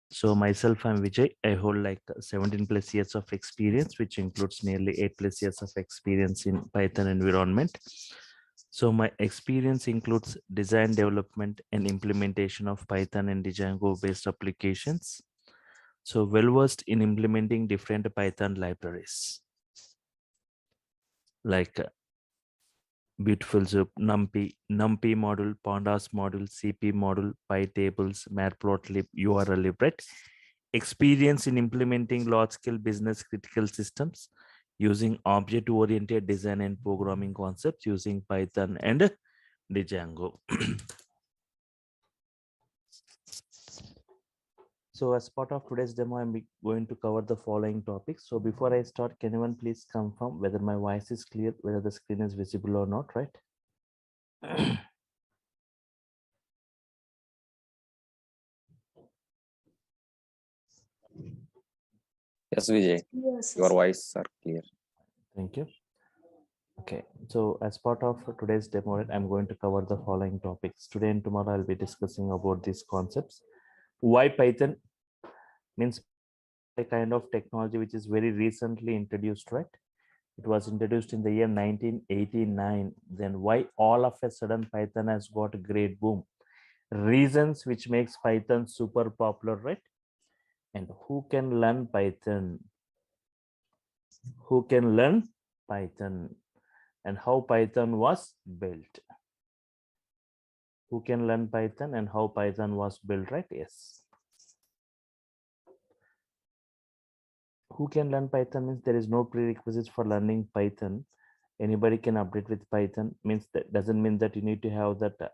So myself, I'm Vijay. I hold like 17 plus years of experience, which includes nearly 8 plus years of experience in Python environment. So my experience includes design, development, and implementation of Python and Django based applications. So well versed in implementing different Python libraries like Beautiful Soup, NumPy module, Pandas module, CP module, PyTables, Matplotlib, URLlib, right? Experience in implementing large-scale business critical systems using object-oriented design and programming concepts using Python and Django. So as part of today's demo, I'm going to cover the following topics. So before I start, can anyone please confirm whether my voice is clear, whether the screen is visible or not, right? Yes, Vijay, Yes, your yes. voice are clear. Thank you. Okay, so as part of today's demo, I'm going to cover the following topics. Today and tomorrow, I'll be discussing about these concepts. Why Python means a kind of technology which is very recently introduced, right? It was introduced in the year 1989. Then why all of a sudden Python has got a great boom? Reasons which makes Python super popular, right? And who can learn Python? Who can learn Python? And how Python was built? Who can learn Python and how Python was built, right? Yes. Who can learn Python means there is no prerequisites for learning Python. Anybody can update with Python means that doesn't mean that you need to have that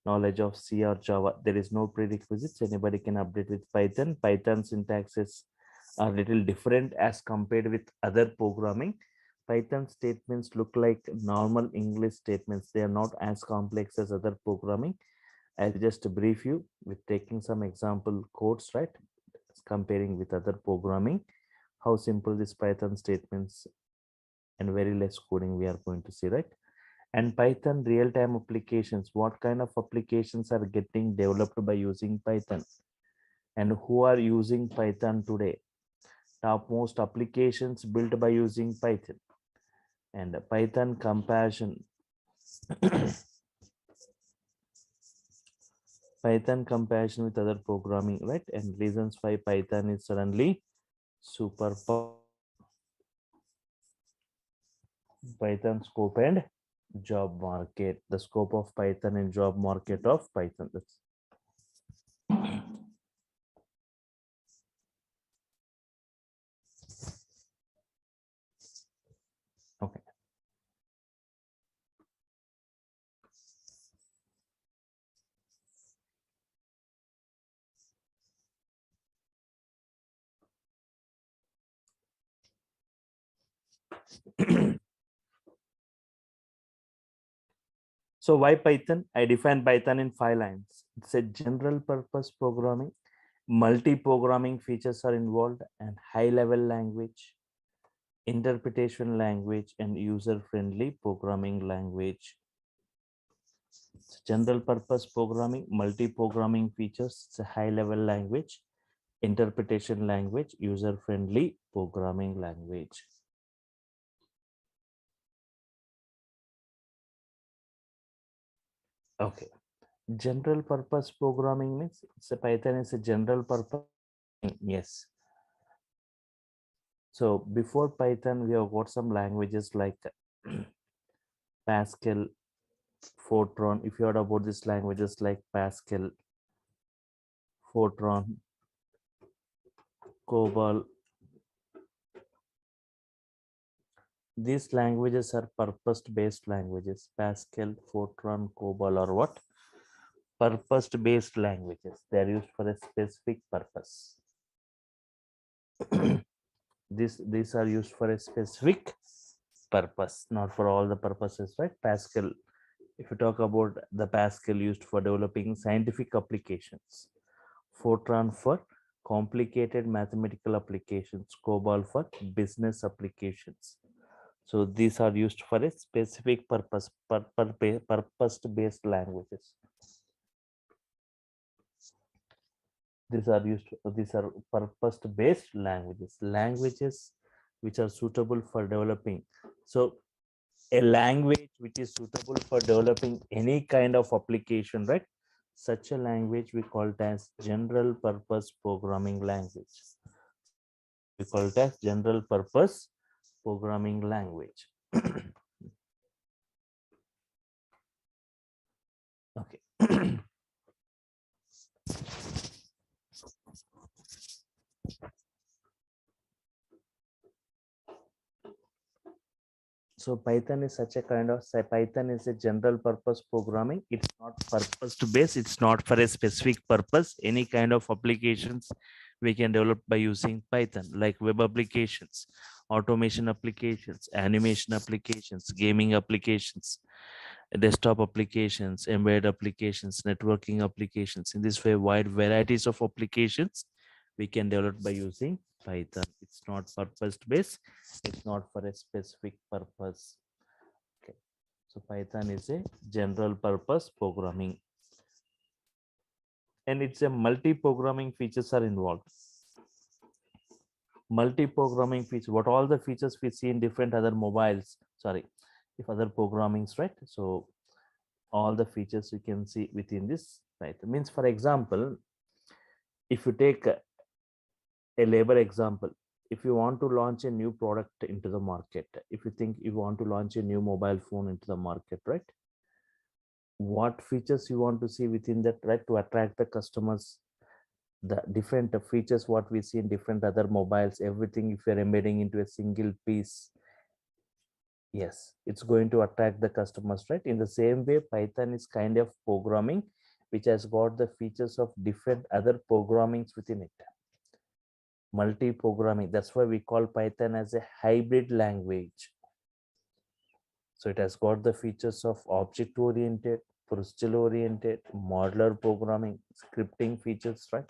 knowledge of C or Java. There is no prerequisites. Anybody can update with Python. Python syntaxes are little different as compared with other programming. Python statements look like normal English statements. They are not as complex as other programming. I'll just brief you with taking some example codes, right? Comparing with other programming, how simple this Python statements and very less coding we are going to see, right? And Python real-time applications, what kind of applications are getting developed by using Python and who are using Python today? Topmost applications built by using Python and Python comparison. Python comparison with other programming, right? And reasons why Python is suddenly super Python scope and job market. The scope of Python and job market of Python. That's okay. So why Python? I define Python in 5 lines. It's a general purpose programming. Multi-programming features are involved and high-level language, interpretation language, and user-friendly programming language. It's general purpose programming, multi-programming features, it's a high-level language, interpretation language, user-friendly programming language. Okay. General purpose programming means it's a Python is a general purpose. Yes. So before Python, we have got some languages like Pascal, Fortran. If you heard about these languages like Pascal, Fortran, COBOL, these languages are purpose-based languages. Pascal, Fortran, COBOL, or what? Purpose-based languages. They are used for a specific purpose. These are used for a specific purpose, not for all the purposes, right? Pascal, if you talk about the Pascal used for developing scientific applications, Fortran for complicated mathematical applications, COBOL for business applications. So these are used for a specific purpose, purpose-based languages. These are used. These are purpose-based languages. Languages which are suitable for developing. So a language which is suitable for developing any kind of application, right? Such a language we call it as general purpose programming language. Such a language we call it as general purpose programming language. Okay. So Python is such a kind of, say Python is a general purpose programming. It's not purpose to base. It's not for a specific purpose. Any kind of applications we can develop by using Python, like web applications, automation applications, animation applications, gaming applications, desktop applications, embedded applications, networking applications. In this way, wide varieties of applications we can develop by using Python. It's not purpose based. It's not for a specific purpose. Okay. So Python is a general purpose programming, and it's a multi-programming features are involved. Multi-programming features. What all the features we see in different other mobiles? Sorry, if other programmings, right? So all the features you can see within this Python. Means, for example, if you take a labor example, if you want to launch a new product into the market, if you think you want to launch a new mobile phone into the market, right? What features you want to see within that, right, to attract the customers? The different features what we see in different other mobiles, everything, if you're embedding into a single piece, yes, it's going to attract the customers, right? In the same way, Python is kind of programming which has got the features of different other programmings within it. Multi-programming, that's why we call Python as a hybrid language. So it has got the features of object oriented, procedural oriented, modular programming, scripting features, right?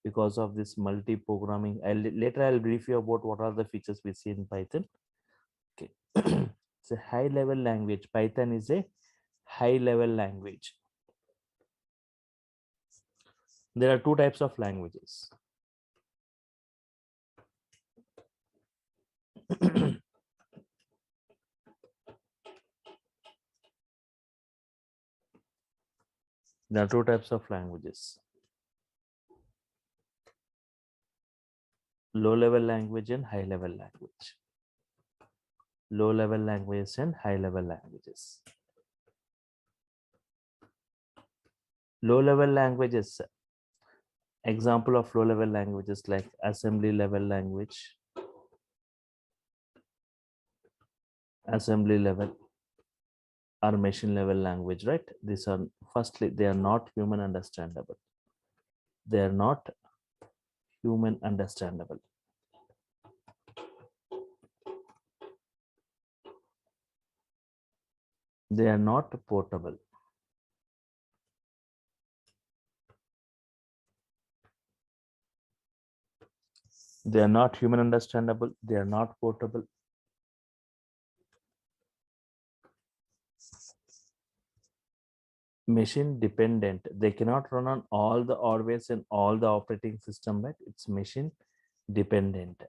Because of this multi-programming, later I'll brief you about what are the features we see in Python. Okay. It's a high level language. Python is a high level language. There are two types of languages. There are two types of languages: low level language and high level language. Low level languages and high level languages. Low level languages, example of low level languages like assembly level language, assembly level, or machine level language, right? These are, firstly, they are not human understandable. They are not human understandable. They are not portable. They are not human understandable. They are not portable. Machine dependent. They cannot run on all the hardware and all the operating system, right? It's machine dependent.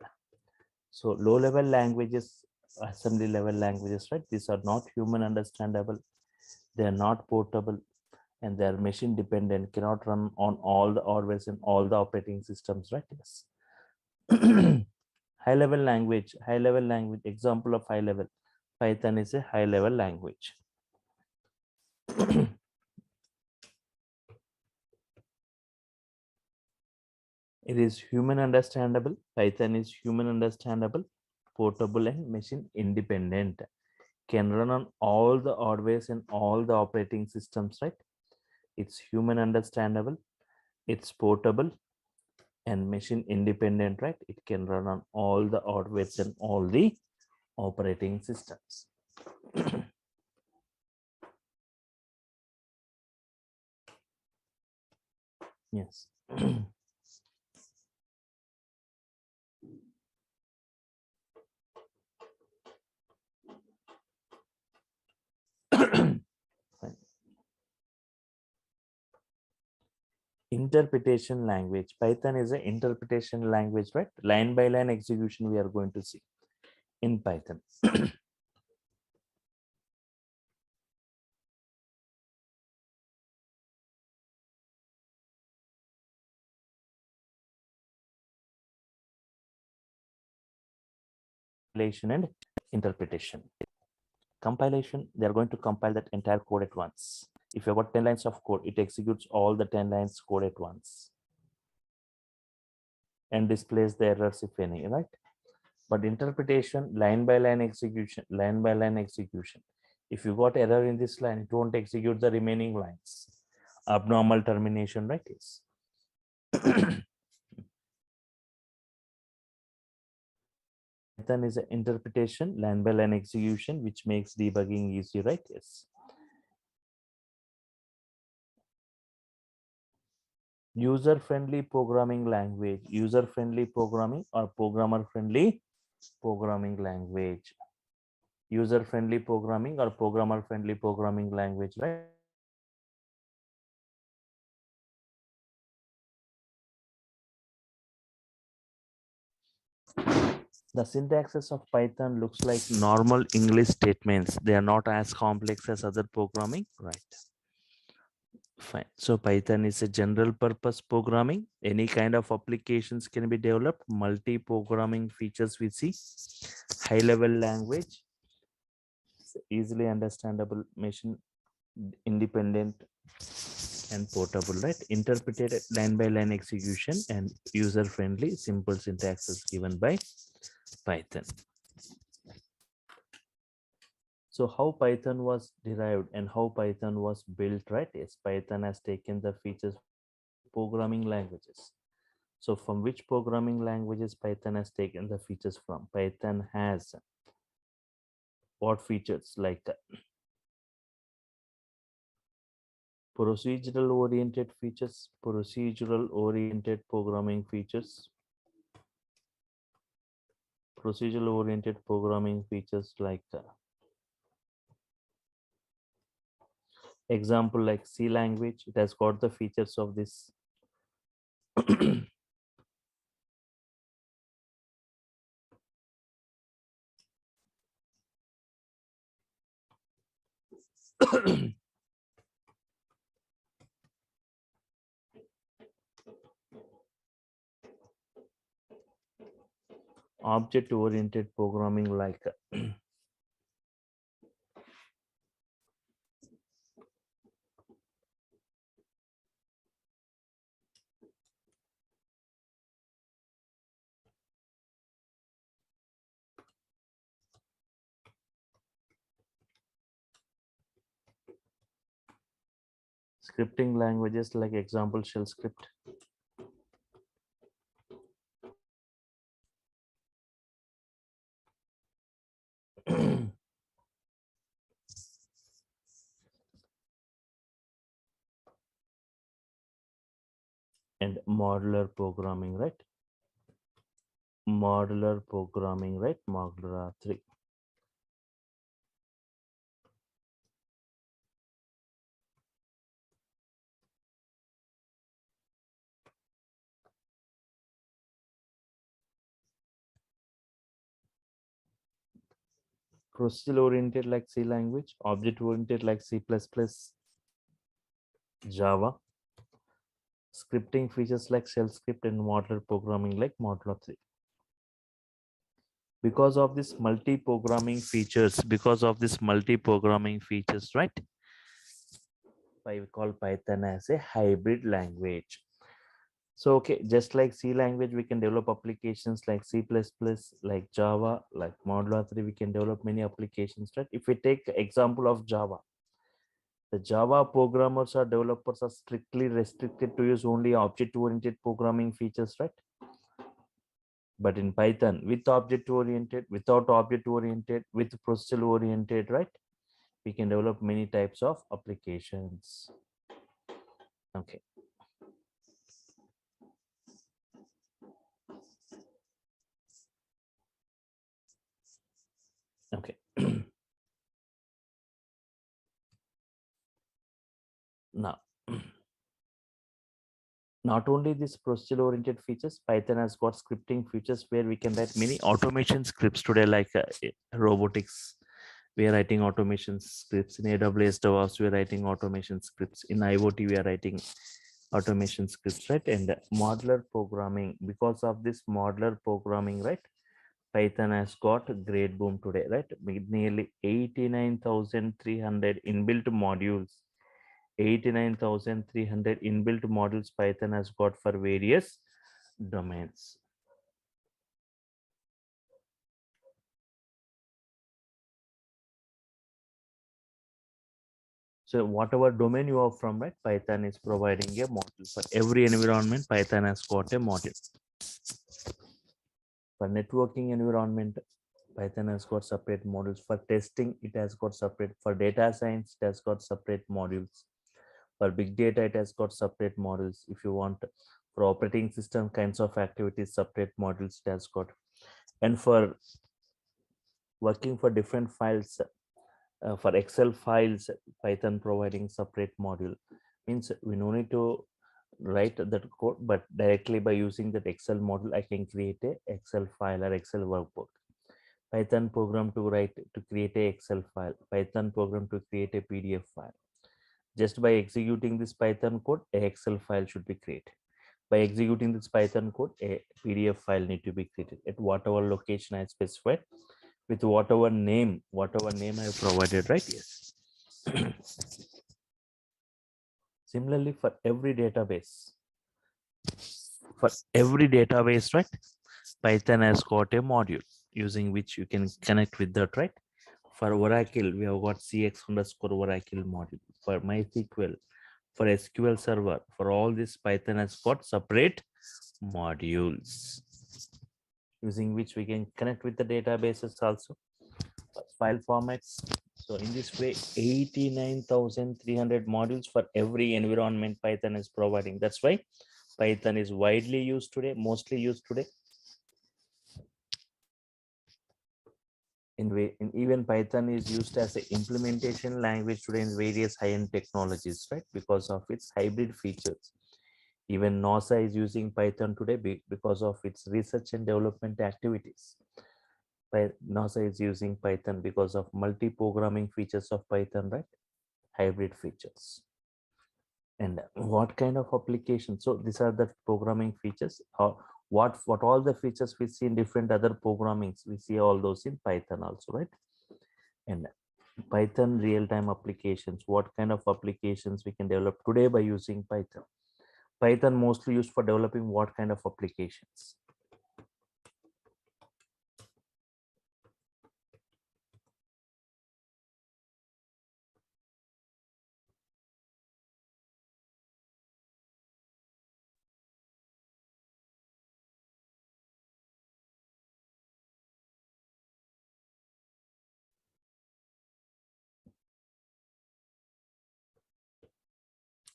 So low level languages, assembly level languages, right? These are not human understandable. They are not portable, and they are machine dependent, cannot run on all the hardware and all the operating systems, right? Yes. High level language. High level language. Example of high level. Python is a high level language. It is human understandable. Python is human understandable, portable, and machine independent. Can run on all the hardware and all the operating systems, right? It's human understandable, it's portable, and machine independent, right? It can run on all the hardware and all the operating systems. Yes. Fine. Interpretation language. Python is an interpretation language, right? Line by line execution we are going to see in Python. Compilation and interpretation. Compilation, they are going to compile that entire code at once. If you have got 10 lines of code, it executes all the 10 lines code at once and displays the errors if any, right? But interpretation, line by line execution, line by line execution. If you got error in this line, it won't execute the remaining lines. Abnormal termination, right? Yes. Python is an interpretation, line by line execution, which makes debugging easy, right? Yes. User-friendly programming language, user-friendly programming or programmer-friendly programming language. User-friendly programming or programmer-friendly programming language, right? The syntaxes of Python looks like normal English statements. They are not as complex as other programming, right? Fine. So Python is a general purpose programming. Any kind of applications can be developed. Multi-programming features we see. High-level language, easily understandable, machine independent and portable, right? Interpreted line by line execution and user-friendly, simple syntax is given by Python. So how Python was derived and how Python was built, right? Yes, Python has taken the features programming languages. So from which programming languages Python has taken the features from? Python has what features like procedural oriented features, procedural oriented programming features, procedural oriented programming features like example like C language. It has got the features of this. Object oriented programming like scripting languages like example shell script. And modular programming, right? Modular programming, right? Modular 3. Procedural oriented like C language, object oriented like C++, Java, scripting features like shell script and modular programming like Modular 3. Because of this multi-programming features, right? I call Python as a hybrid language. So, okay, just like C language, we can develop applications like C++, like Java, like Modular 3, we can develop many applications, right? If we take example of Java, the Java programmers or developers are strictly restricted to use only object-oriented programming features, right? But in Python, with object-oriented, without object-oriented, with procedural-oriented, right? We can develop many types of applications. Okay. Okay. Now, Not only this procedure oriented features, Python has got scripting features where we can write many automation scripts today, like robotics. We are writing automation scripts in AWS DevOps. We are writing automation scripts in IoT. We are writing automation scripts, right? And modular programming. Because of this modular programming, right? Python has got a great boom today, right? With nearly 89,300 inbuilt modules. 89,300 inbuilt modules Python has got for various domains. So whatever domain you are from, right, Python is providing a module. For every environment, Python has got a module. For networking environment, Python has got separate modules. For testing, it has got separate. For data science, it has got separate modules. For big data, it has got separate modules. If you want for operating system kinds of activities, separate modules it has got. And for working for different files, for Excel files, Python providing separate module. Means we no need to write that code, but directly by using that Excel module, I can create a Excel file or Excel workbook. Python program to write to create a Excel file. Python program to create a PDF file. Just by executing this Python code, a Excel file should be created. By executing this Python code, a PDF file need to be created at whatever location I specified, with whatever name I have provided, right? Yes. Similarly, for every database, right, Python has got a module using which you can connect with that, right? For Oracle, we have got cx_oracle module. For MySQL, for SQL Server, for all this, Python has got separate modules using which we can connect with the databases also. File formats. So in this way, 89,300 modules for every environment Python is providing. That's why Python is widely used today, mostly used today. In even Python is used as an implementation language today in various high-end technologies, right? Because of its hybrid features. Even NASA is using Python today because of its research and development activities. NASA is using Python because of multi-programming features of Python, right? Hybrid features. And what kind of application? So these are the programming features. What all the features we see in different other programmings, we see all those in Python also, right? And Python real-time applications, what kind of applications we can develop today by using Python? Python mostly used for developing what kind of applications?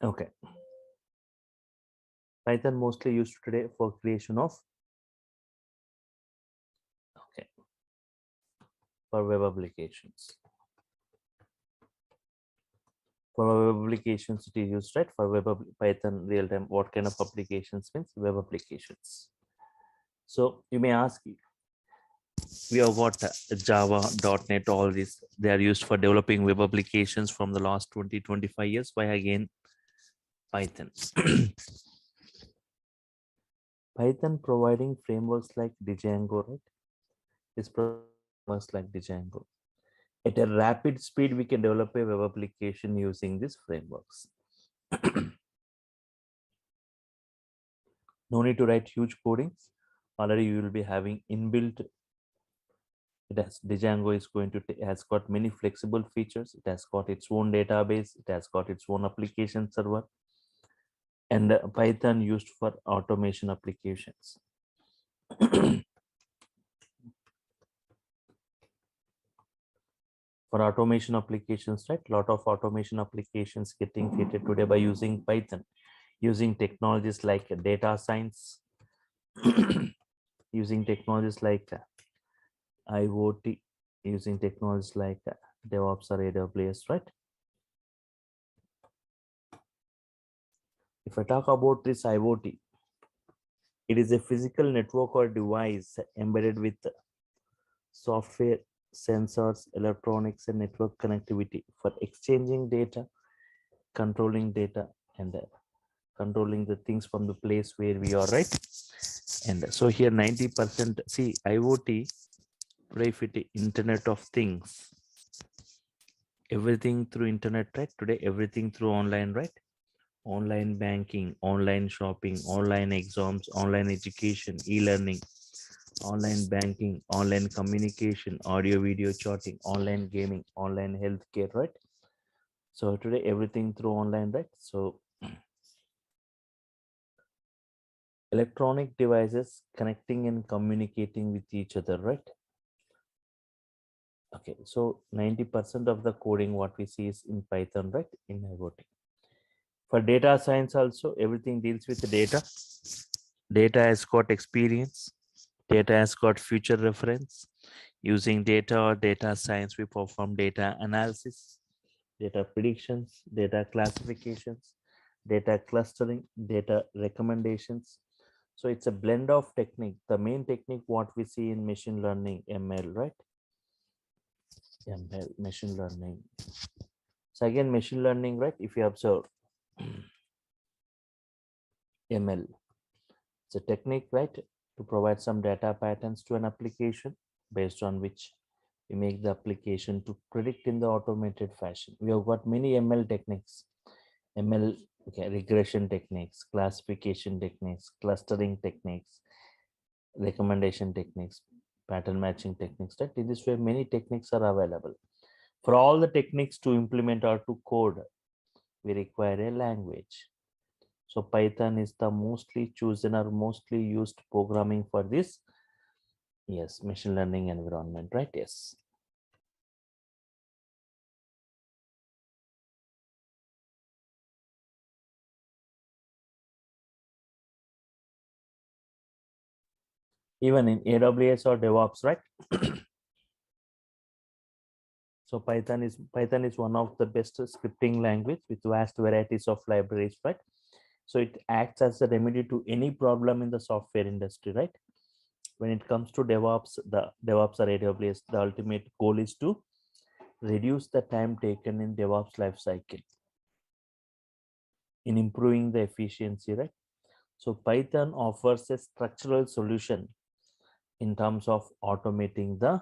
Okay. Python mostly used today for creation of, okay, for web applications. For web applications, it is used, right? For Python real time, what kind of applications means web applications. So you may ask, we have got Java, .NET, all these. They are used for developing web applications from the last 20-25 years. Why again Python? Python providing frameworks like Django, right? It's frameworks like Django. At a rapid speed, we can develop a web application using these frameworks. No need to write huge codings. Already you will be having inbuilt. It has Django is going to has got many flexible features. It has got its own database. It has got its own application server, and Python used for automation applications. For automation applications, right? A lot of automation applications getting created today by using Python, using technologies like data science, using technologies like IoT, using technologies like DevOps or AWS, right? If I talk about this IoT, it is a physical network or device embedded with software, sensors, electronics, and network connectivity for exchanging data, and controlling the things from the place where we are, right? And so here 90%, see, IoT, today if it Internet of Things, everything through internet, right? Today everything through online, right? Online banking, online shopping, online exams, online education, e-learning, online banking, online communication, audio video chatting, online gaming, online healthcare, right? So today everything through online, right? So electronic devices connecting and communicating with each other, right? Okay, so 90% of the coding what we see is in Python, right? In IoT. For data science also, everything deals with the data. Data has got experience. Data has got future reference. Using data or data science, we perform data analysis, data predictions, data classifications, data clustering, data recommendations. So it's a blend of technique. The main technique what we see in machine learning, ML, right? ML, machine learning. So again, machine learning, right? If you observe ML, it's a technique, right, to provide some data patterns to an application based on which we make the application to predict in the automated fashion. We have got many ML techniques, ML, okay, regression techniques, classification techniques, clustering techniques, recommendation techniques, pattern matching techniques, right? In this way, many techniques are available. For all the techniques to implement or to code, we require a language. So Python is the mostly chosen or mostly used programming for this, yes, machine learning environment, right? Yes. Even in AWS or DevOps, right? So Python is one of the best scripting language with vast varieties of libraries, right? So it acts as a remedy to any problem in the software industry, right? When it comes to DevOps, the DevOps or AWS, the ultimate goal is to reduce the time taken in DevOps lifecycle in improving the efficiency, right? So Python offers a structural solution in terms of automating the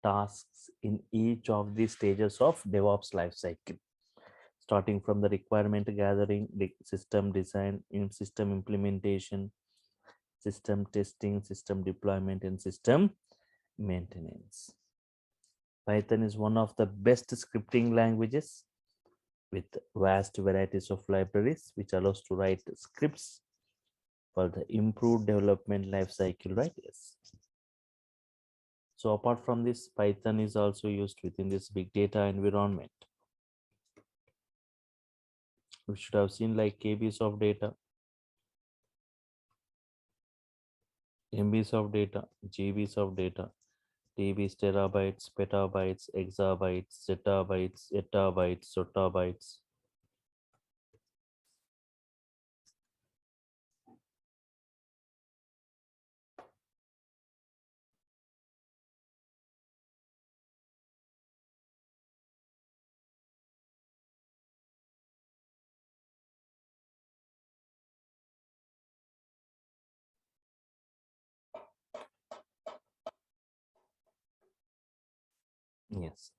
tasks in each of the stages of DevOps lifecycle, starting from the requirement gathering, the system design, in system implementation, system testing, system deployment, and system maintenance. Python is one of the best scripting languages with vast varieties of libraries, which allows to write scripts for the improved development lifecycle, right? Yes. So apart from this, Python is also used within this big data environment. We should have seen like KBs of data, MBs of data, GBs of data, TBs, terabytes, petabytes, exabytes, zettabytes, etabytes, zottabytes. Yes.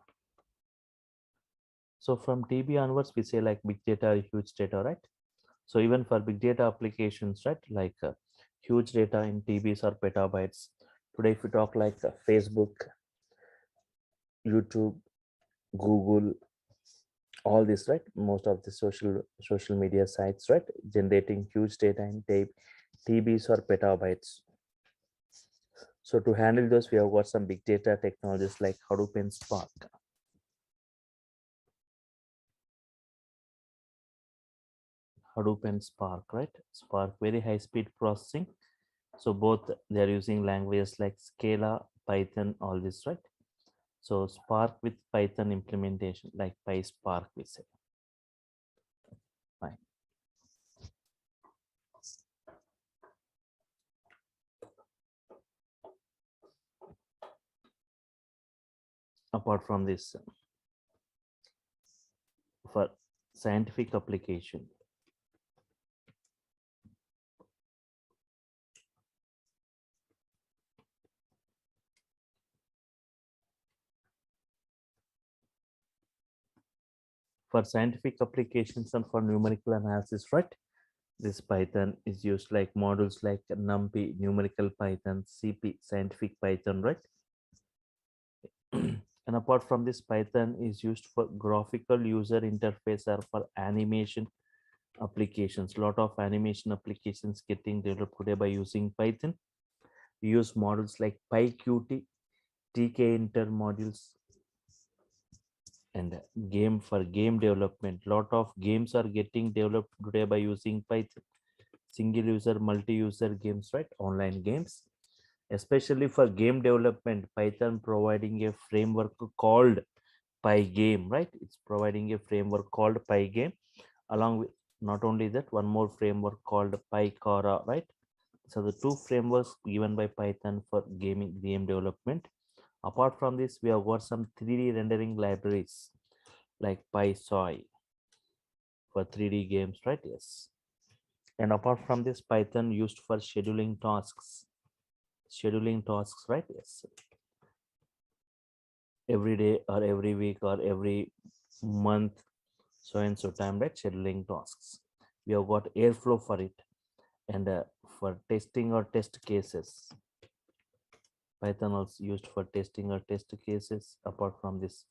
So from TB onwards, we say like big data, huge data, right? So even for big data applications, right, like huge data in TBs or petabytes. Today, if we talk like Facebook, YouTube, Google, all this, right, most of the social media sites, right, generating huge data in TBs or petabytes. So to handle those, we have got some big data technologies like Hadoop and Spark. Hadoop and Spark, right? Spark, very high speed processing. So both they are using languages like Scala, Python, all this, right? So Spark with Python implementation, like PySpark, we say. Fine. apart from this, for scientific application, for scientific applications and for numerical analysis, right? This Python is used like models like NumPy, numerical Python, CP, scientific Python, right? And apart from this, Python is used for graphical user interface or for animation applications. Lot of animation applications getting developed today by using Python. We use models like PyQt, TK-inter modules, and game for game development. Lot of games are getting developed today by using Python. Single user, multi-user games, right? Online games. Especially for game development, Python providing a framework called Pygame, right? It's providing a framework called Pygame. Along with not only that, one more framework called PyCora, right? So the two frameworks given by Python for game development. Apart from this, we have got some 3D rendering libraries like PySoy for 3D games, right? Yes. And apart from this, Python used for scheduling tasks. Scheduling tasks, right? Yes. Every day or every week or every month, so and so time, right? Scheduling tasks. We have got Airflow for it. And for testing or test cases, Python also used for testing or test cases. Apart from this,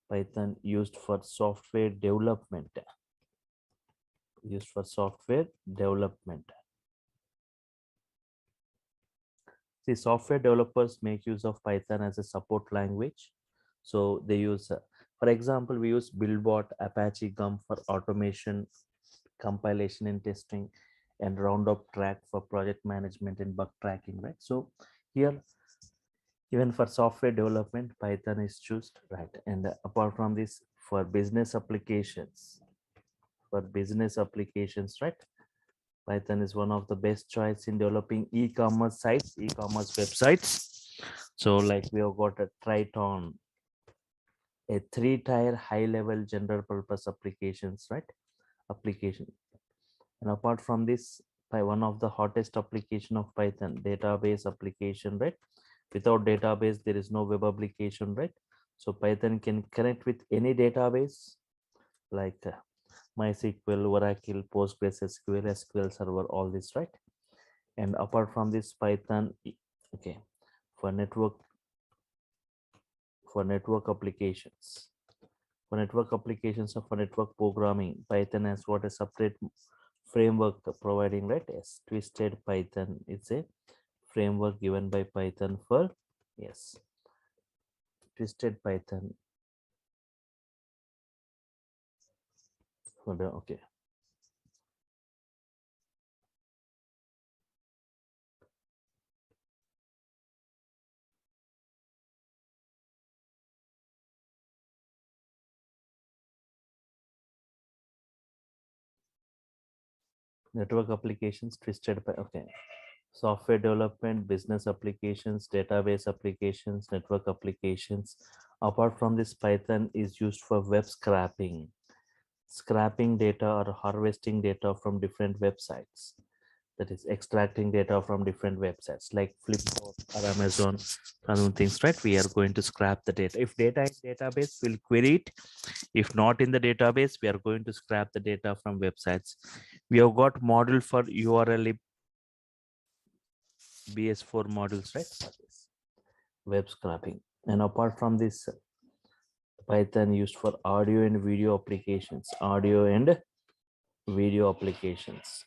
Python used for software development. Used for software development. See, software developers make use of Python as a support language. So they use, for example, we use Buildbot, Apache Gum for automation, compilation and testing, and Roundup Track for project management and bug tracking, right? So here, even for software development, Python is chosen, right? And apart from this, for business applications, right? Python is one of the best choice in developing e-commerce sites, e-commerce websites. So like we have got a Triton, a three-tier high-level general purpose applications, right? Application. And apart from this, by one of the hottest application of Python, database application, right? Without database, there is no web application, right? So Python can connect with any database like MySQL, Oracle, PostgreSQL, SQL Server, all this, right? And apart from this, Python, okay, for network applications, for network applications or for network programming, Python has got a separate framework providing, right? Yes, Twisted Python. It's a framework given by Python for, yes, Twisted Python for the, okay. Network applications, Twisted by, okay. Software development, business applications, database applications, network applications. Apart from this, Python is used for web scraping, scraping data or harvesting data from different websites. That is extracting data from different websites like Flipkart or Amazon and things, right? We are going to scrap the data. If data is database, we'll query it. If not in the database, we are going to scrap the data from websites. We have got model for URL BS4 modules, right? For this web scraping. And apart from this, Python used for audio and video applications. Audio and video applications.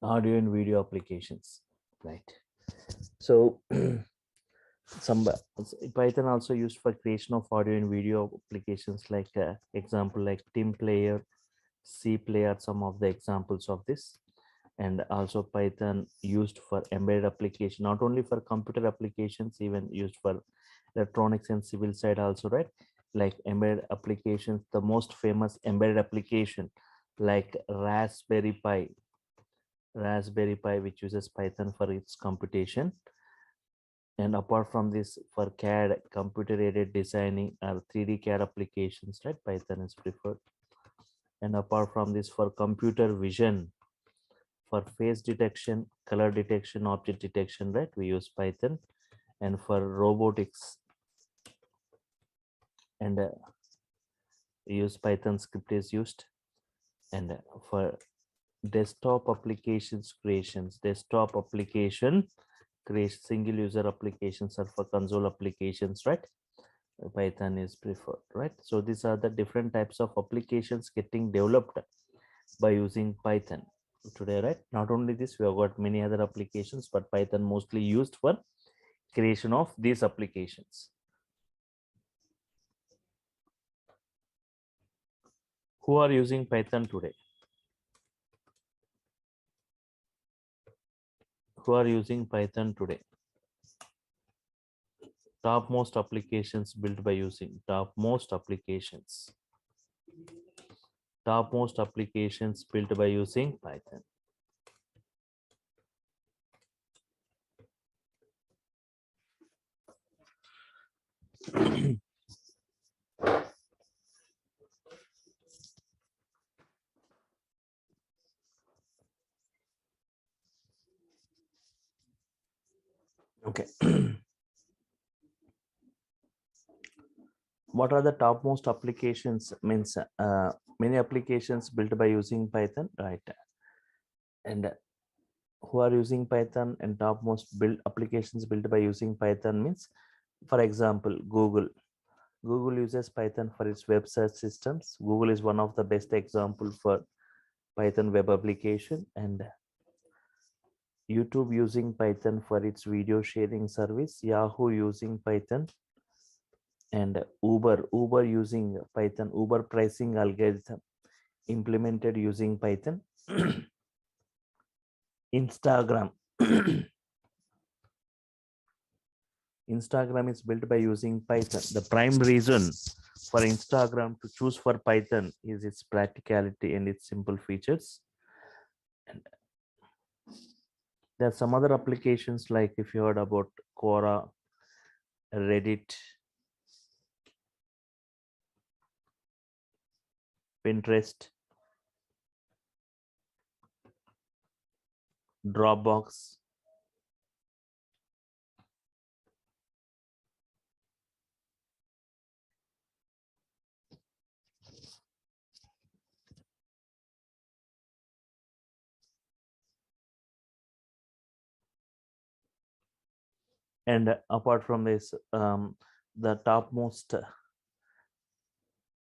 Audio and video applications, right? So some Python also used for creation of audio and video applications, like example like Team Player, C Player, some of the examples of this. And also Python used for embedded application, not only for computer applications, even used for electronics and civil side also, right? like embedded applications. The most famous embedded application like Raspberry Pi, which uses Python for its computation. And apart from this, for CAD, computer aided designing or 3D CAD applications, right? Python is preferred. And apart from this, for computer vision, for face detection, color detection, object detection, right? We use Python. And for robotics, and use Python script is used. And for desktop applications creations, desktop application create single user applications or for console applications, right? Python is preferred, right? So these are the different types of applications getting developed by using Python today, right? Not only this, we have got many other applications, but Python mostly used for creation of these applications. Who are using Python today? Who are using Python today? Topmost applications built by using topmost applications built by using Python. Okay. What are the topmost applications? Means many applications built by using Python, right? And who are using Python and topmost build applications built by using Python means, for example, Google. Google uses Python for its web search systems. Google is one of the best example for Python web application. And YouTube using Python for its video sharing service. Yahoo using Python. And Uber using Python. Uber pricing algorithm implemented using Python. Instagram. Instagram is built by using Python. The prime reason for Instagram to choose for Python is its practicality and its simple features. And there are some other applications like if you heard about Quora, Reddit, Pinterest, Dropbox. And apart from this, the topmost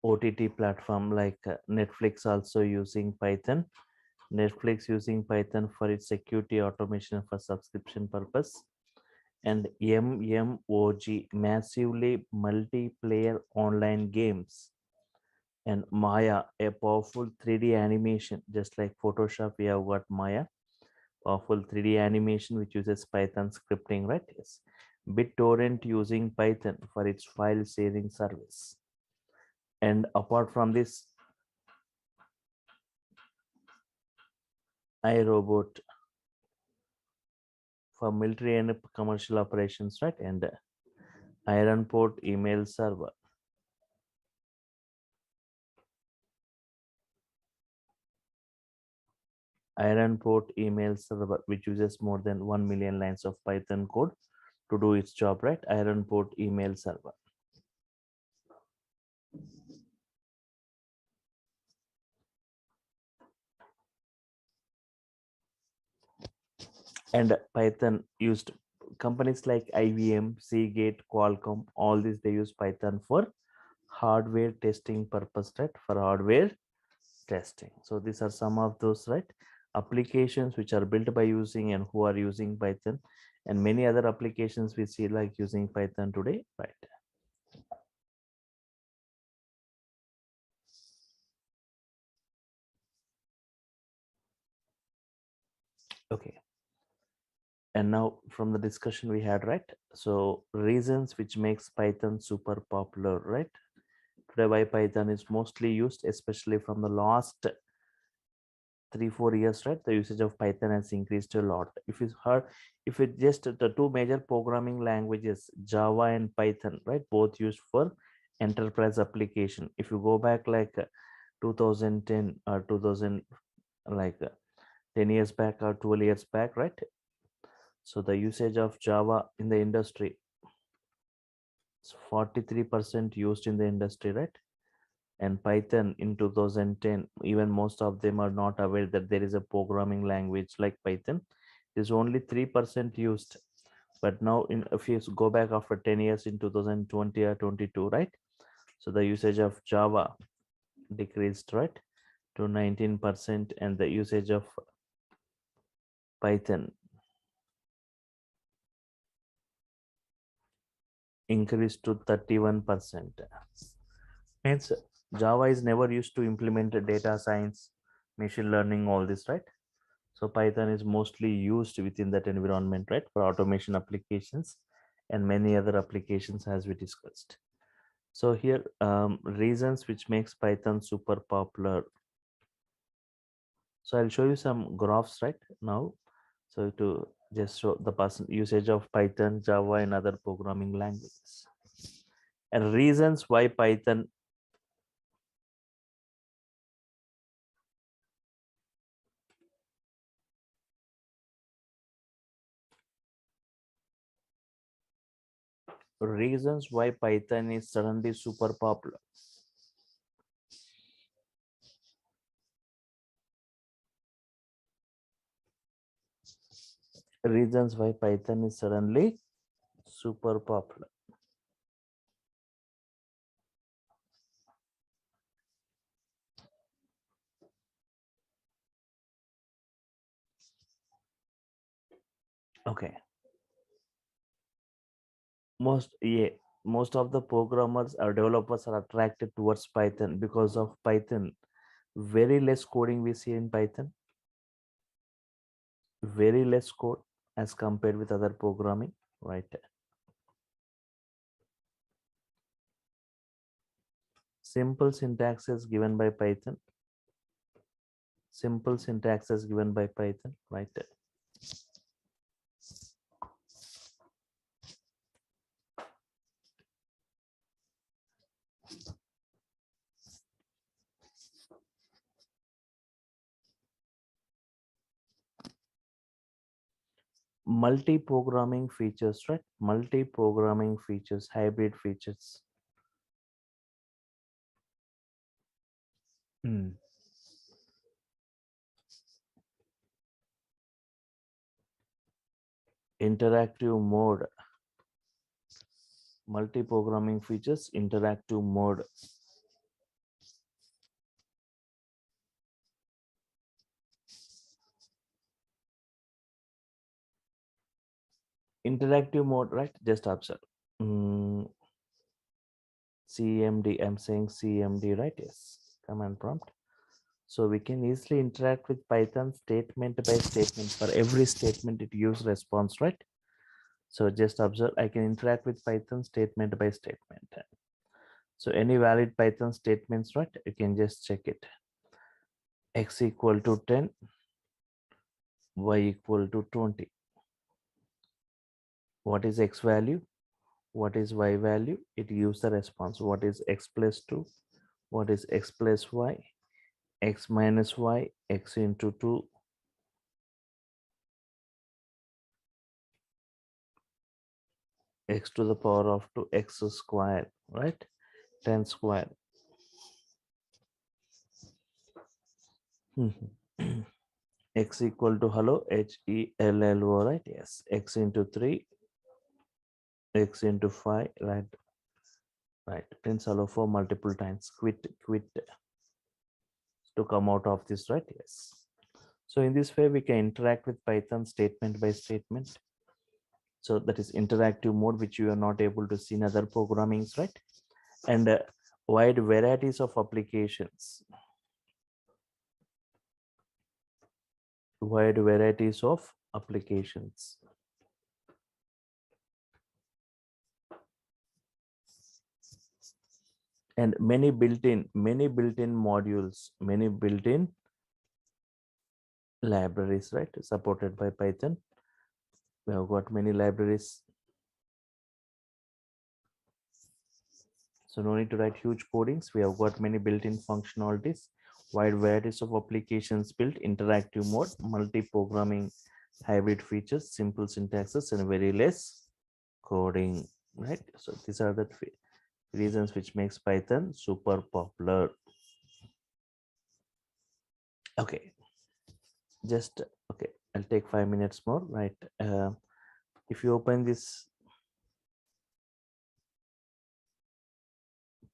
OTT platform like Netflix also using Python. Netflix using Python for its security automation for subscription purpose. And MMOG, massively multiplayer online games. And Maya, a powerful 3D animation, just like Photoshop, we have got Maya, powerful 3D animation which uses Python scripting, right? Yes. BitTorrent using Python for its file sharing service. And apart from this, iRobot for military and commercial operations, right? And Ironport email server. Ironport email server, which uses more than 1 million lines of Python code to do its job, right? Ironport email server. And Python used companies like IBM, Seagate, Qualcomm, all these they use Python for hardware testing purpose, right? For hardware testing. So these are some of those, right, applications which are built by using and who are using Python, and many other applications we see like using Python today, right? Okay. And now from the discussion we had, right? So reasons which makes Python super popular, right? Today, why Python is mostly used, especially from the last 3-4 years, right? The usage of Python has increased a lot. If it just the two major programming languages, Java and Python, right, both used for enterprise application. If you go back like 2010 or 2000, like 10 years back or 12 years back, right? So the usage of Java in the industry is 43% used in the industry, right? And Python in 2010, even most of them are not aware that there is a programming language like Python. It is only 3% used. But now, if you go back after 10 years in 2020 or 22, right? So the usage of Java decreased, right, to 19%, and the usage of Python increased to 31%. Means Java is never used to implement data science, machine learning, all this, right? So Python is mostly used within that environment, right, for automation applications and many other applications as we discussed. So here, reasons which makes Python super popular. So I'll show you some graphs right now. So to just show the usage of Python, Java, and other programming languages. And reasons why Python is suddenly super popular. Reasons why Python is suddenly super popular. Okay. Most of the programmers or developers are attracted towards Python because of Python. Very less coding we see in Python. Very less code as compared with other programming, right? Simple syntax is given by Python. Simple syntax is given by Python, right? Multi-programming features, right? Multi-programming features, hybrid features. Interactive mode. Multi-programming features, interactive mode. Interactive mode, right? Just observe. CMD, I'm saying CMD, right? Yes, command prompt. So we can easily interact with Python statement by statement. For every statement, it gives response, right? So just observe, I can interact with Python statement by statement. So any valid Python statements, right? You can just check it. X equal to 10, Y equal to 20. What is X value? What is Y value? It gives the response. What is X plus 2? What is X plus Y? X minus Y, X into 2. X to the power of 2, X square, right? 10 square. X equal to hello, HELLO, right? Yes. X into 3, X into 5, right? Right. Prince hello for multiple times. Quit to come out of this, right? Yes. So in this way, we can interact with Python statement by statement. So that is interactive mode, which you are not able to see in other programmings, right? And wide varieties of applications. Wide varieties of applications. and many built-in modules, many built-in libraries, right, supported by Python. We have got many libraries, so no need to write huge codings. We have got many built-in functionalities, wide varieties of applications built, interactive mode, multi-programming, hybrid features, simple syntaxes, and very less coding, right? So these are the reasons which makes Python super popular. Okay, just okay, I'll take 5 minutes more, right? If you open this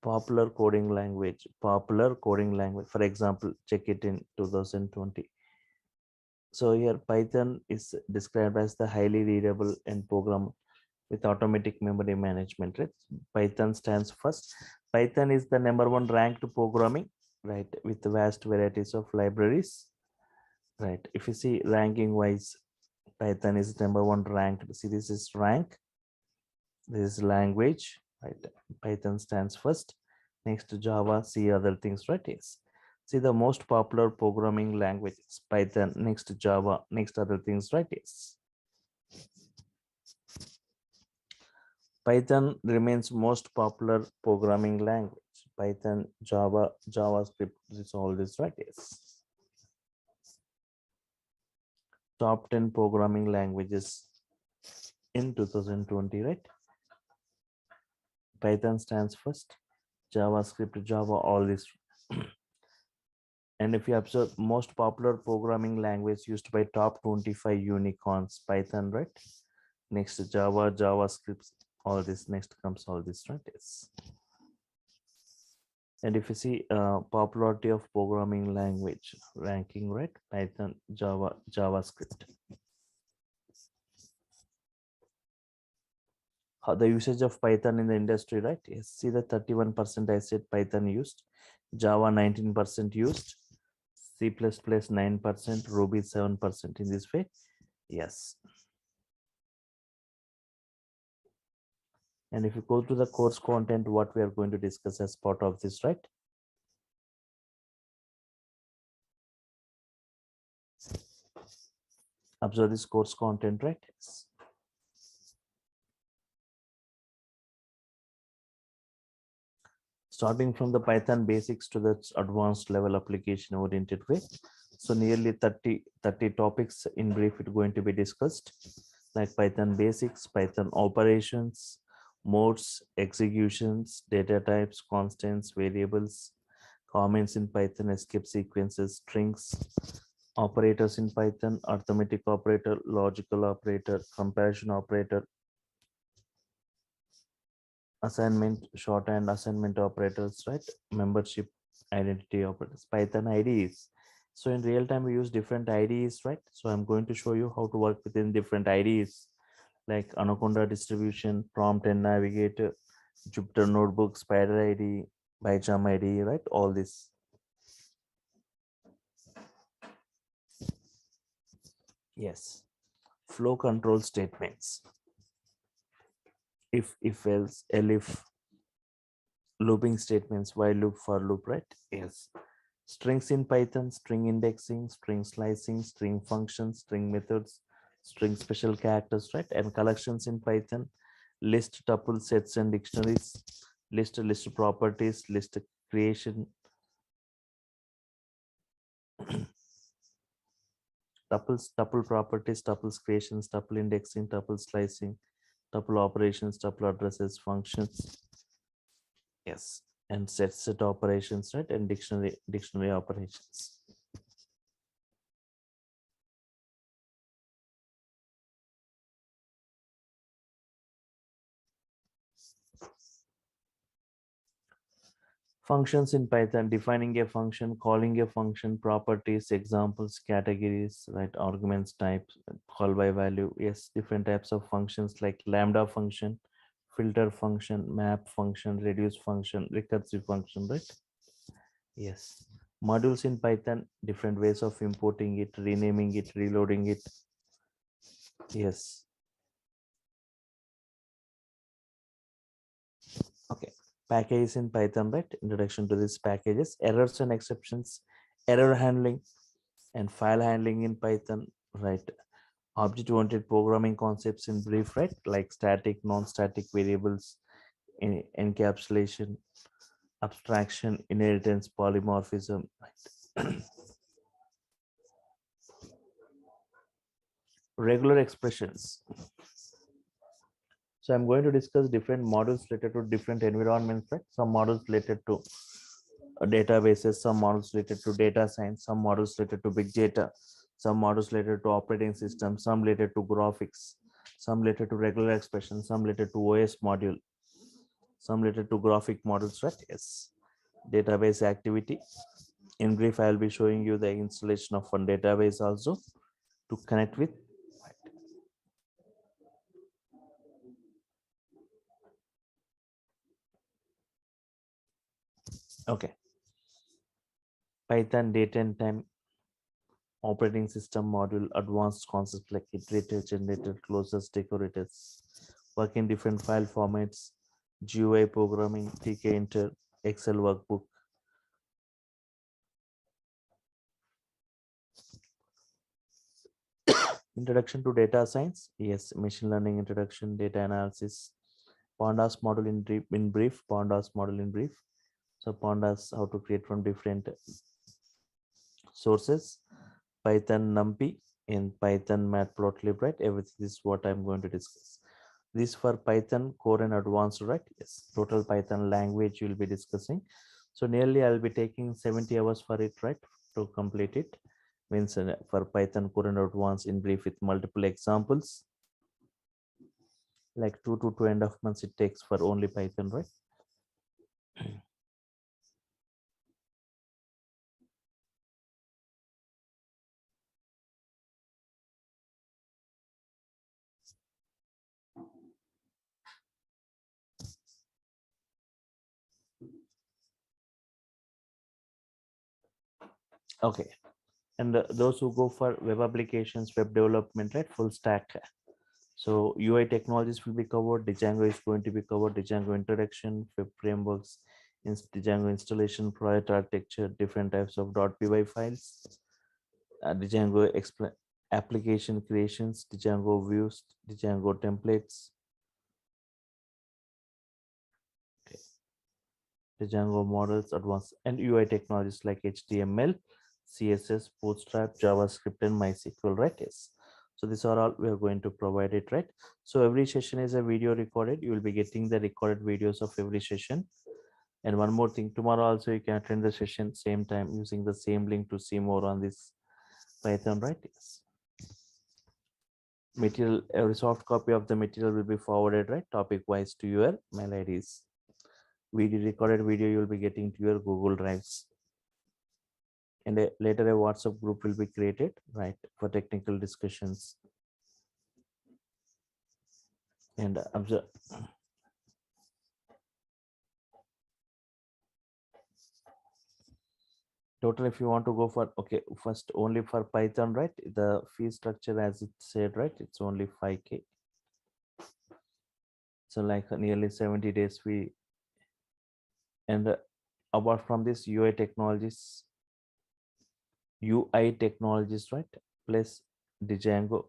popular coding language, for example, check it in 2020. So here Python is described as the highly readable and program with automatic memory management, right? Python stands first. Python is the number one ranked programming, right, with vast varieties of libraries, right? If you see ranking wise, Python is number one ranked. See, this is rank, this is language, right? Python stands first, next to Java, C, other things, right? Yes. See the most popular programming languages, Python, next to Java, next other things, right? Yes. Python remains most popular programming language. Python, Java, JavaScript, this all this, right? Yes. Top 10 programming languages in 2020, right? Python stands first, JavaScript, Java, all this. And if you observe, most popular programming language used by top 25 unicorns, Python, right? Next Java, JavaScript, all this. Next comes all this, right? Yes. And if you see popularity of programming language ranking, right? Python, Java, JavaScript. How the usage of Python in the industry, right? Yes. See the 31% I said Python used, Java 19% used, C++ 9%, Ruby 7% in this way. Yes. And if you go to the course content, what we are going to discuss as part of this, right? Observe this course content, right? Yes. Starting from the Python basics to the advanced level application oriented way. So nearly 30 topics in brief it going to be discussed, like Python basics, Python operations, modes, executions, data types, constants, variables, comments in Python, escape sequences, strings, operators in Python, arithmetic operator, logical operator, comparison operator, assignment, shorthand assignment operators, right? Membership, identity operators, Python IDEs. So in real time, we use different IDEs, right? So I'm going to show you how to work within different IDEs, like Anaconda distribution, prompt and navigator, Jupyter notebook, Spider ID, PyCharm ID, right? All this. Yes. Flow control statements. If else, elif, looping statements, while loop, for loop, right? Yes. Strings in Python, string indexing, string slicing, string functions, string methods, string special characters, right? And collections in Python, list, tuple, sets, and dictionaries, list properties, list creation, tuple properties, tuples creations, tuple indexing, tuple slicing, tuple operations, tuple addresses, functions. Yes. And set operations, right? And dictionary operations. Functions in Python, defining a function, calling a function, properties, examples, categories, right? Arguments, types, call by value. Yes, different types of functions like lambda function, filter function, map function, reduce function, recursive function, right? Yes. Modules in Python, different ways of importing it, renaming it, reloading it. Yes. Okay. Packages in Python, right? Introduction to these packages, errors and exceptions, error handling, and file handling in Python, right? Object-oriented programming concepts in brief, right? Like static, non-static variables, encapsulation, abstraction, inheritance, polymorphism, right? Regular expressions. So I'm going to discuss different models related to different environments, right? Some models related to databases, some models related to data science, some models related to big data, some models related to operating systems, some related to graphics, some related to regular expressions, some related to OS module, some related to graphic models, right? Yes. Database activity. In brief, I'll be showing you the installation of one database also to connect with. Okay. Python date and time operating system module, advanced concepts like iterator, generator, closures, decorators, work in different file formats, GUI programming, TK Inter, Excel workbook. Introduction to data science, yes, machine learning introduction, data analysis, pandas model in brief, pandas model in brief. So pandas, how to create from different sources, Python NumPy in Python Matplotlib, right? Everything is what I'm going to discuss. This for Python core and advanced, right? Yes, total Python language you'll be discussing. So nearly I'll be taking 70 hours for it, right? To complete it. Means for Python core and advanced in brief with multiple examples. Like 2 to 2.5 months it takes for only Python, right? Okay. And those who go for web applications, web development, right? Full stack. So UI technologies will be covered. Django is going to be covered. Django introduction, web frameworks, Django installation, project architecture, different types of .py files, Django application creations, Django views, Django templates, okay. Django models, advanced and UI technologies like HTML, CSS, Bootstrap, JavaScript, and MySQL, right? Yes. So these are all we are going to provide it, right? So every session is a video recorded. You will be getting the recorded videos of every session. And one more thing, tomorrow also you can attend the session same time using the same link to see more on this Python, right? Yes. Material, every soft copy of the material will be forwarded, right? Topic wise to your mail IDs. Video recorded video you will be getting to your Google Drives. And later a WhatsApp group will be created, right, for technical discussions. And observe. Total, if you want to go for, okay, first only for Python, right? The fee structure, as it said, right? It's only 5K. So like nearly 70 days we, and apart from this UI technologies, right? Plus Django.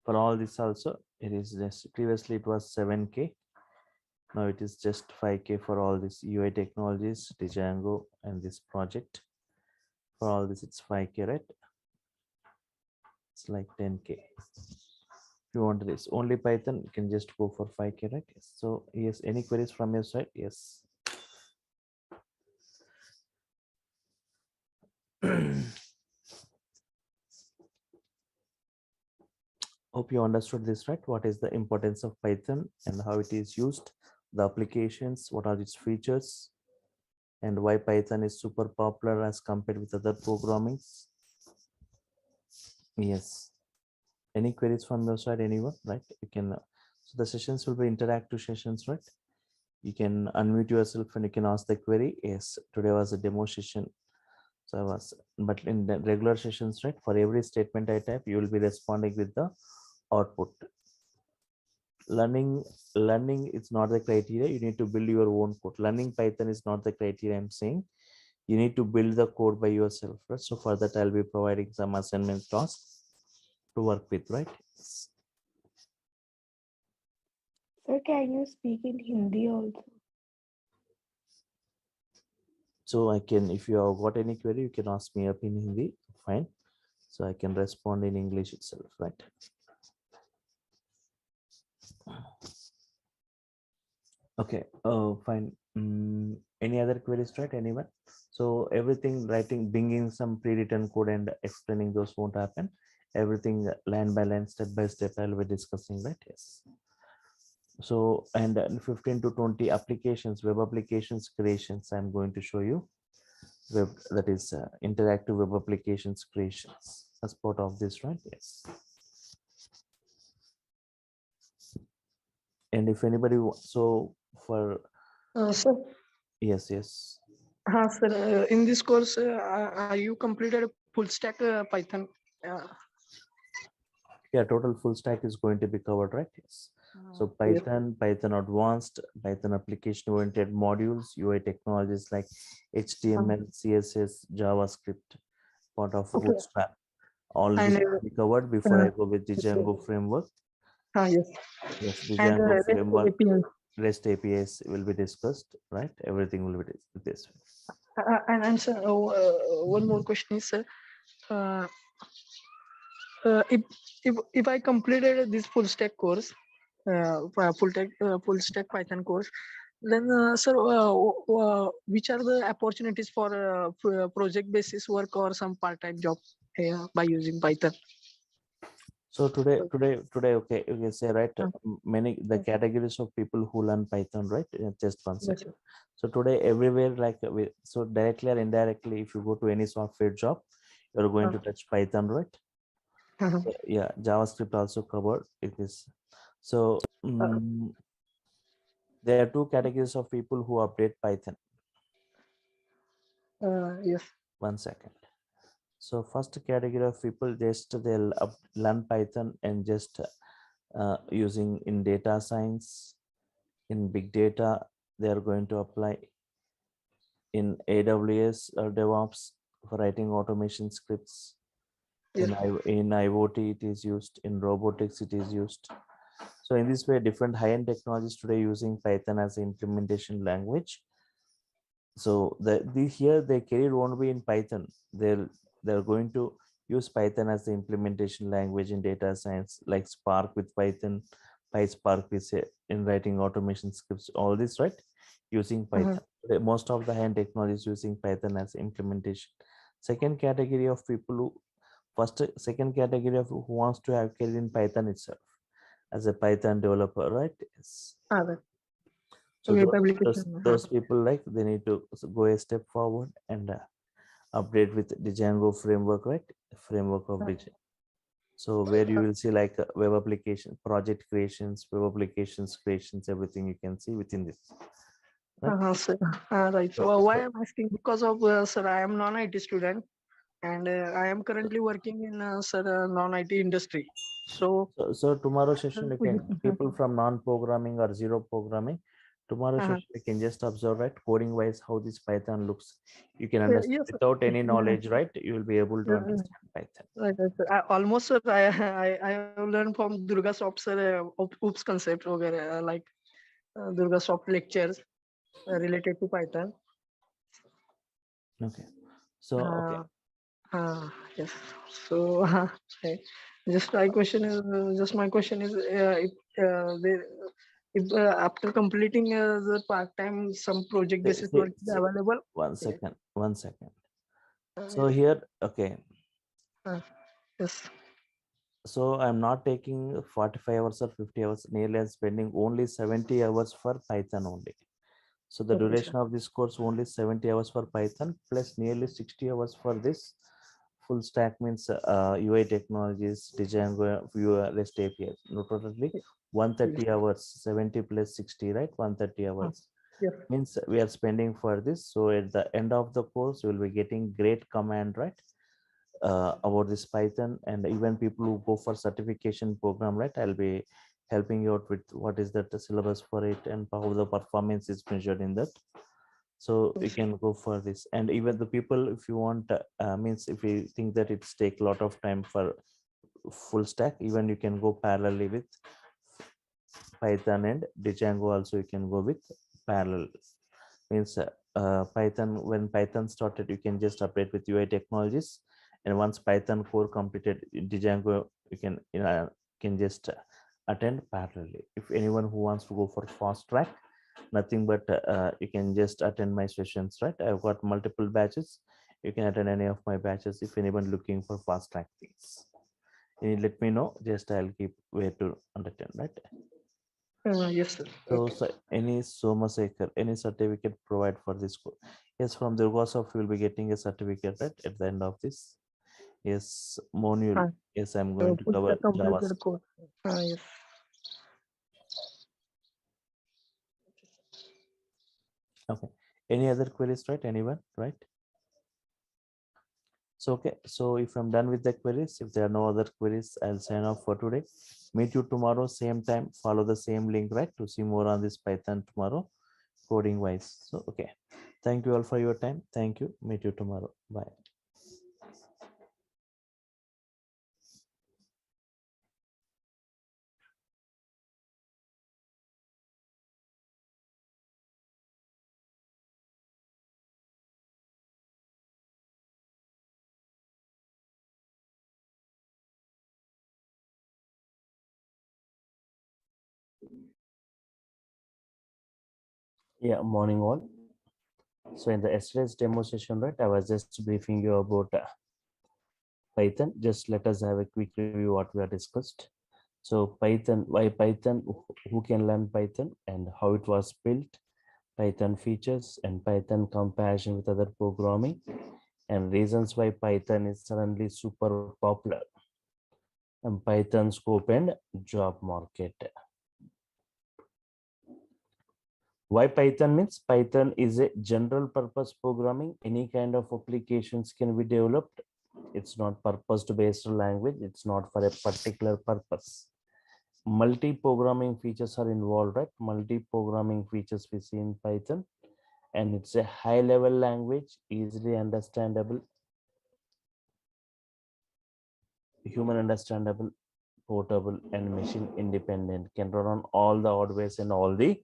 For all this also, it is just previously it was 7K. Now it is just 5K for all this UI technologies, Django, and this project. For all this, it's 5K, right? It's like 10K. If you want this only Python, you can just go for 5K, right? Yes. So yes, any queries from your side? Yes. Hope you understood this, right? What is the importance of Python and how it is used, the applications, what are its features, and why Python is super popular as compared with other programming. Yes. Any queries from your side, anyone, right? You can, so the sessions will be interactive sessions, right? You can unmute yourself and you can ask the query. Yes, today was a demo session. So I was, but in the regular sessions, right? For every statement I type, you will be responding with the output. Learning is not the criteria. You need to build your own code. Learning Python is not the criteria. I'm saying you need to build the code by yourself, right? So for that, I'll be providing some assignment tasks to work with, right? Sir, can you speak in Hindi also? So I can, if you have got any query, you can ask me up in Hindi. Fine. So I can respond in English itself, right? Okay. Fine. Any other queries, right? Anyone? So everything writing, bringing some pre-written code and explaining those won't happen. Everything line by line, step by step, I'll be discussing, right? Yes. So, and 15 to 20 applications, web applications creations, I'm going to show you. Web, that is interactive web applications creations as part of this, right? Yes. And if anybody, so for, Sir, yes. sir, in this course, you completed a full stack Python. Yeah, total full stack is going to be covered, right? Yes. So Yes. Python advanced, Python application oriented modules, UI technologies like HTML, CSS, JavaScript, part of Okay. Bootstrap. All this And will be covered before I go with the Django framework. yes. Yes, the And Django REST framework, API. REST APIs will be discussed, right? Everything will be this. And sir, one more question is, sir, uh, if if I completed this full stack course, full stack Python course, then sir, which are the opportunities for project basis work or some part time job by using Python? So today, okay, you can say, right? Many the uh, categories of people who learn Python, right? Just one yes, second. So today, everywhere, like so directly or indirectly, if you go to any software job, you're going to touch Python, right? Yeah, JavaScript also covered. It is so. There are two categories of people who update Python. yes. One second. So first category of people, just they'll learn Python and just using in data science, in big data, they are going to apply in AWS or DevOps for writing automation scripts. Yes. In IoT, it is used. In robotics, it is used. So in this way, different high-end technologies today using Python as an implementation language. So the here their career won't be in Python. They're going to use Python as the implementation language in data science, like Spark with Python, PySpark with in writing automation scripts. All this, right? Using Python. Most of the high-end technologies using Python as implementation. Second category of people who second category of who wants to have career in Python itself as a Python developer, right? Yes. Right. So Web application. those people, like, they need to go a step forward and update with the Django framework, right? Framework of Django. So where you will see like web application, project creations, web applications creations, everything you can see within this. Right. Sir. Right. So, So why so, I'm asking, because of sir, I am non-IT student, and I am currently working in sir non-IT industry. So so tomorrow session you can, position. people from non-programming or zero programming, tomorrow session you can just observe, right, coding wise how this Python looks. You can understand Yes. without any knowledge, right? You will be able to understand Python. Right, right, sir. Almost sir, I have learned from Durga Shop sir, oops concept वगैरह, like Durga Shop lectures related to Python. Okay. So okay. Yes. So right. Just my question is, if they, if after completing the part time some project basis work is See, available. one second. So Yes. here, okay. Yes. So I'm not taking 45 hours or 50 hours. Nearly I'm spending only 70 hours for Python only. So the Okay, sir. duration of this course only 70 hours for Python plus nearly 60 hours for this full stack, means UI technologies, Django, Vue, REST APIs. No, totally 130 hours, 70 plus 60, right? 130 hours. Yes. means we are spending for this. So at the end of the course, you will be getting great command, right? About this Python, and even people who go for certification program, right? I'll be helping you out with what is that the syllabus for it and how the performance is measured in that. So you can go for this. And even the people, if you want, means if you think that it's take a lot of time for full stack, even you can go parallelly with Python and Django also. You can go with parallel, means Python, when Python started, you can just update with UI technologies, and once Python core completed Django, you can, can just attend parallelly. If anyone who wants to go for fast track, nothing but you can just attend my sessions, right? I've got multiple batches. You can attend any of my batches. If anyone looking for fast track things, you let me know, just I'll keep where to understand, right? Yes, sir. So, Okay. so any Somasekar, any certificate provide for this course? Yes, from Durga Soft, you will be getting a certificate, right, at the end of this. Yes, Monul. Uh, Yes, I'm going to Full cover stack completed JavaScript. course. Yes. Okay. Any other queries, right? Anyone, right? So, okay. So if I'm done with the queries, if there are no other queries, I'll sign off for today. Meet you tomorrow, same time. Follow the same link, right, to see more on this Python tomorrow, coding wise. So, okay. Thank you all for your time. Thank you. Meet you tomorrow. Bye. Yeah, morning all. So in the yesterday's demo session, right, I was just briefing you about Python. Just let us have a quick review what we have discussed. So Python, why Python, who can learn Python and how it was built, Python features and Python comparison with other programming, and reasons why Python is suddenly super popular, and Python scope and job market. Why Python? Means Python is a general purpose programming. Any kind of applications can be developed. It's not purpose based language. It's not for a particular purpose. Multi programming features are involved, right? Multi programming features we see in Python, and it's a high level language, easily understandable, human understandable, portable, and machine independent. Can run on all the hardware and all the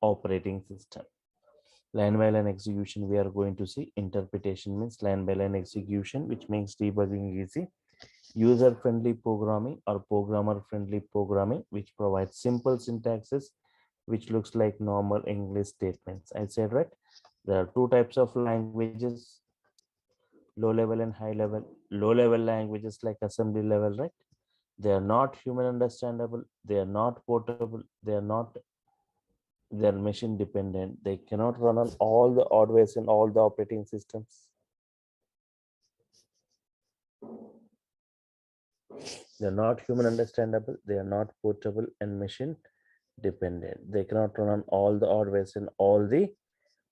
operating system. Line by line execution, we are going to see. Interpretation means line by line execution, which makes debugging easy. User friendly programming or programmer friendly programming, which provides simple syntaxes which looks like normal English statements. I said, right, there are two types of languages, low level and high level. Low level languages like assembly level, right, they are not human understandable, they are not portable, they are machine dependent, they cannot run on all the hardware and all the operating systems. They are not human understandable, they are not portable and machine dependent. They cannot run on all the hardware and all the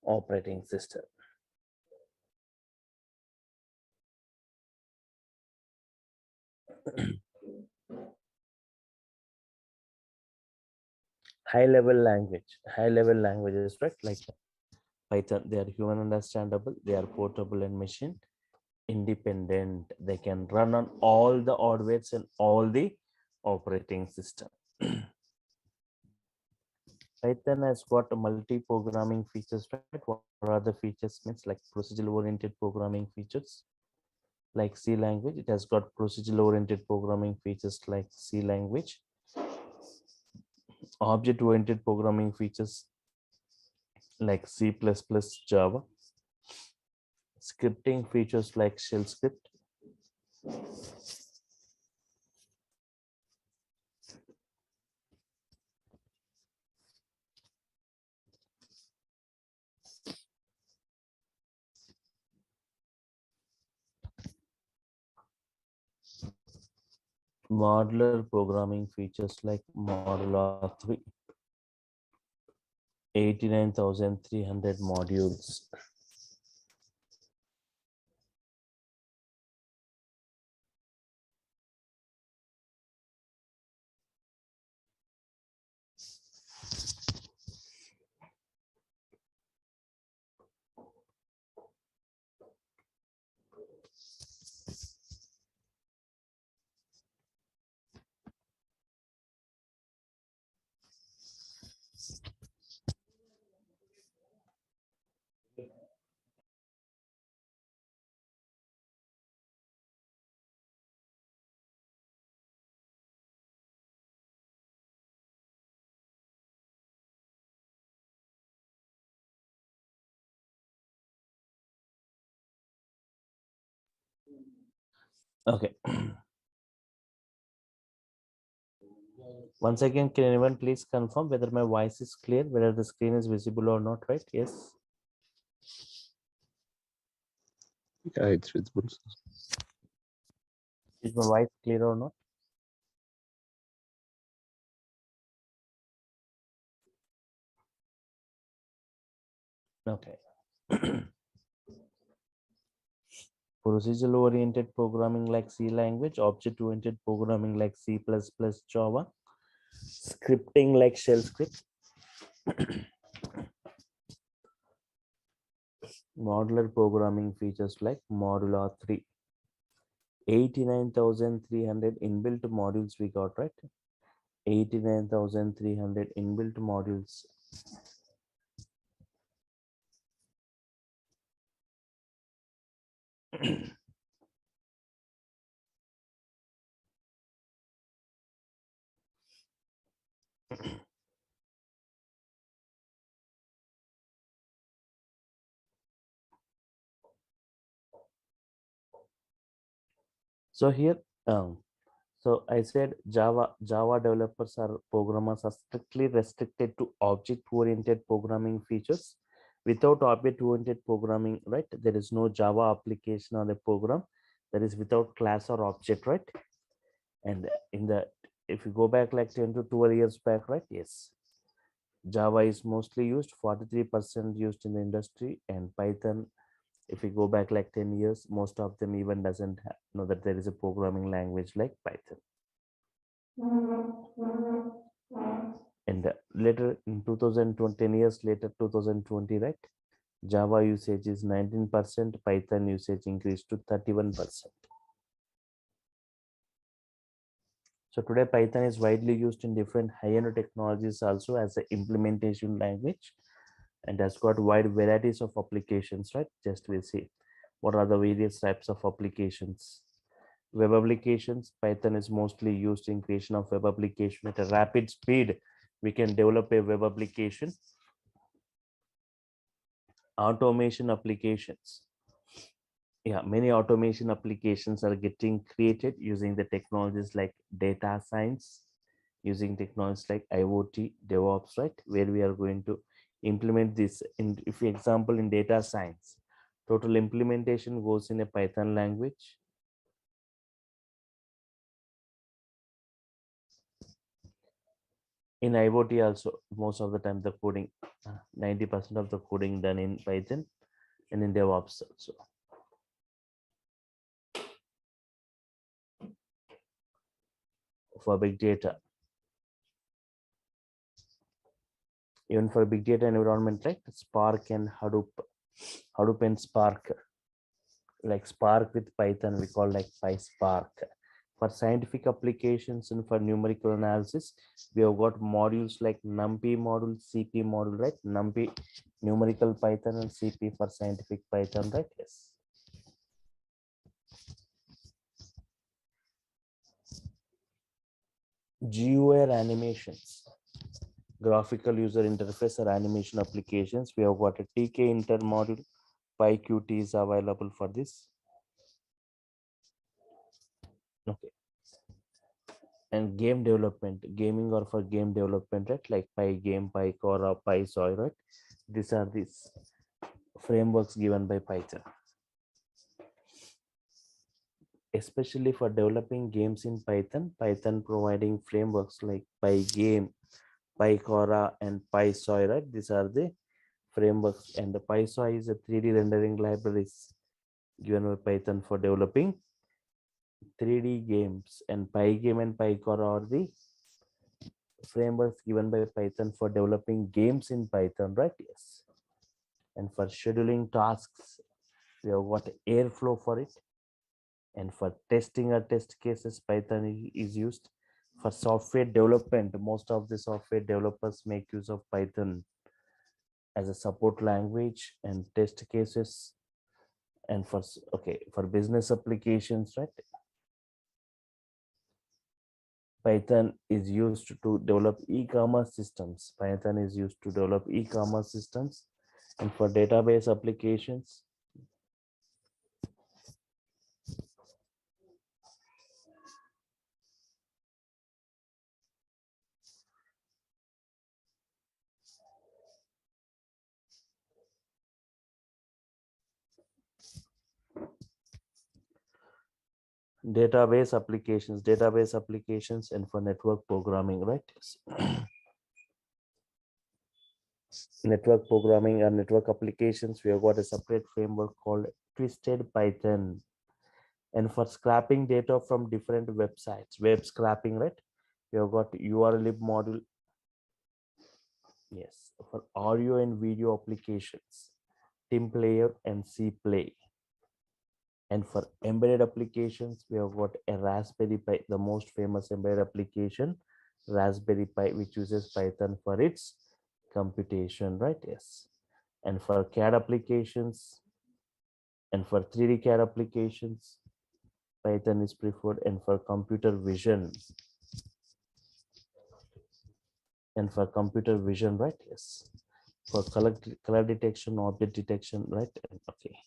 operating system. High level languages, right, like Python, they are human understandable, they are portable and machine independent. They can run on all the hardware and all the operating system. Python has got multi-programming features, right? What are the features? Means like procedural-oriented programming features, like C language. It has got procedural-oriented programming features like C language. Object-oriented programming features like C++, Java. Scripting features like shell script. Modular programming features like Modular 3. 89,300 modules. Okay. Once again, can anyone please confirm whether my voice is clear, whether the screen is visible or not, right? Yes. Yeah, it's visible. Is my voice clear or not? Okay. Procedural oriented programming like C language, object oriented programming like C++, Java, scripting like shell script, modular programming features like Modular 3. 89,300 inbuilt modules we got, right? 89,300 inbuilt modules. So here, so I said Java developers or programmers are strictly restricted to object-oriented programming features. Without object-oriented programming, right? There is no Java application or a program that is without class or object, right? And in the if you go back like 10 to 12 years back, right? Yes, Java is mostly used, 43% used in the industry, and Python, if you go back like 10 years, most of them even doesn't know that there is a programming language like Python. And later in 2020, 10 years later, 2020, right? Java usage is 19%, Python usage increased to 31%. So today Python is widely used in different high-end technologies also as an implementation language, and has got wide varieties of applications, right? Just we'll see what are the various types of applications. Web applications, Python is mostly used in creation of web application at a rapid speed. We can develop a web application. Automation applications. Yeah, many automation applications are getting created using the technologies like data science, using technologies like IoT, DevOps, right? Where we are going to implement this in, if example, in data science, total implementation goes in a Python language. In IoT also, most of the time the coding, 90% of the coding done in Python, and in DevOps also. For big data, even for big data environment like Spark and Hadoop and Spark, like Spark with Python, we call like PySpark. For scientific applications and for numerical analysis, we have got modules like NumPy module, CP module, right? NumPy numerical Python and CP for scientific Python, right? Yes. GUI animations, graphical user interface or animation applications. We have got a TK inter module, PyQt is available for this. Okay. And game development, gaming or for game development, right? Like Pygame, PyCore, or PySoy, right? These are these frameworks given by Python. Especially for developing games in Python, Python providing frameworks like Pygame, PyCora and PySoy, right? These are the frameworks, and the PySoy is a 3D rendering libraries given by Python for developing 3D games, and Pygame and PyCora are the frameworks given by Python for developing games in Python, right? Yes. And for scheduling tasks, we have got Airflow for it. And for testing or test cases, Python is used. For software development, most of the software developers make use of Python as a support language and test cases. And for business applications, right? Python is used to develop e-commerce systems. Python is used to develop e-commerce systems. And for database applications, database applications, and for network programming, right? Network programming and network applications, we have got a separate framework called Twisted Python. And for scraping data from different websites, web scraping, right? We have got URLib module. Yes, for audio and video applications, Tim Player and C Play. And for embedded applications, we have got a Raspberry Pi, the most famous embedded application, Raspberry Pi, which uses Python for its computation, right? Yes. And for CAD applications and for 3D CAD applications, Python is preferred. And for computer vision, right? Yes. For color detection, object detection, right? Okay.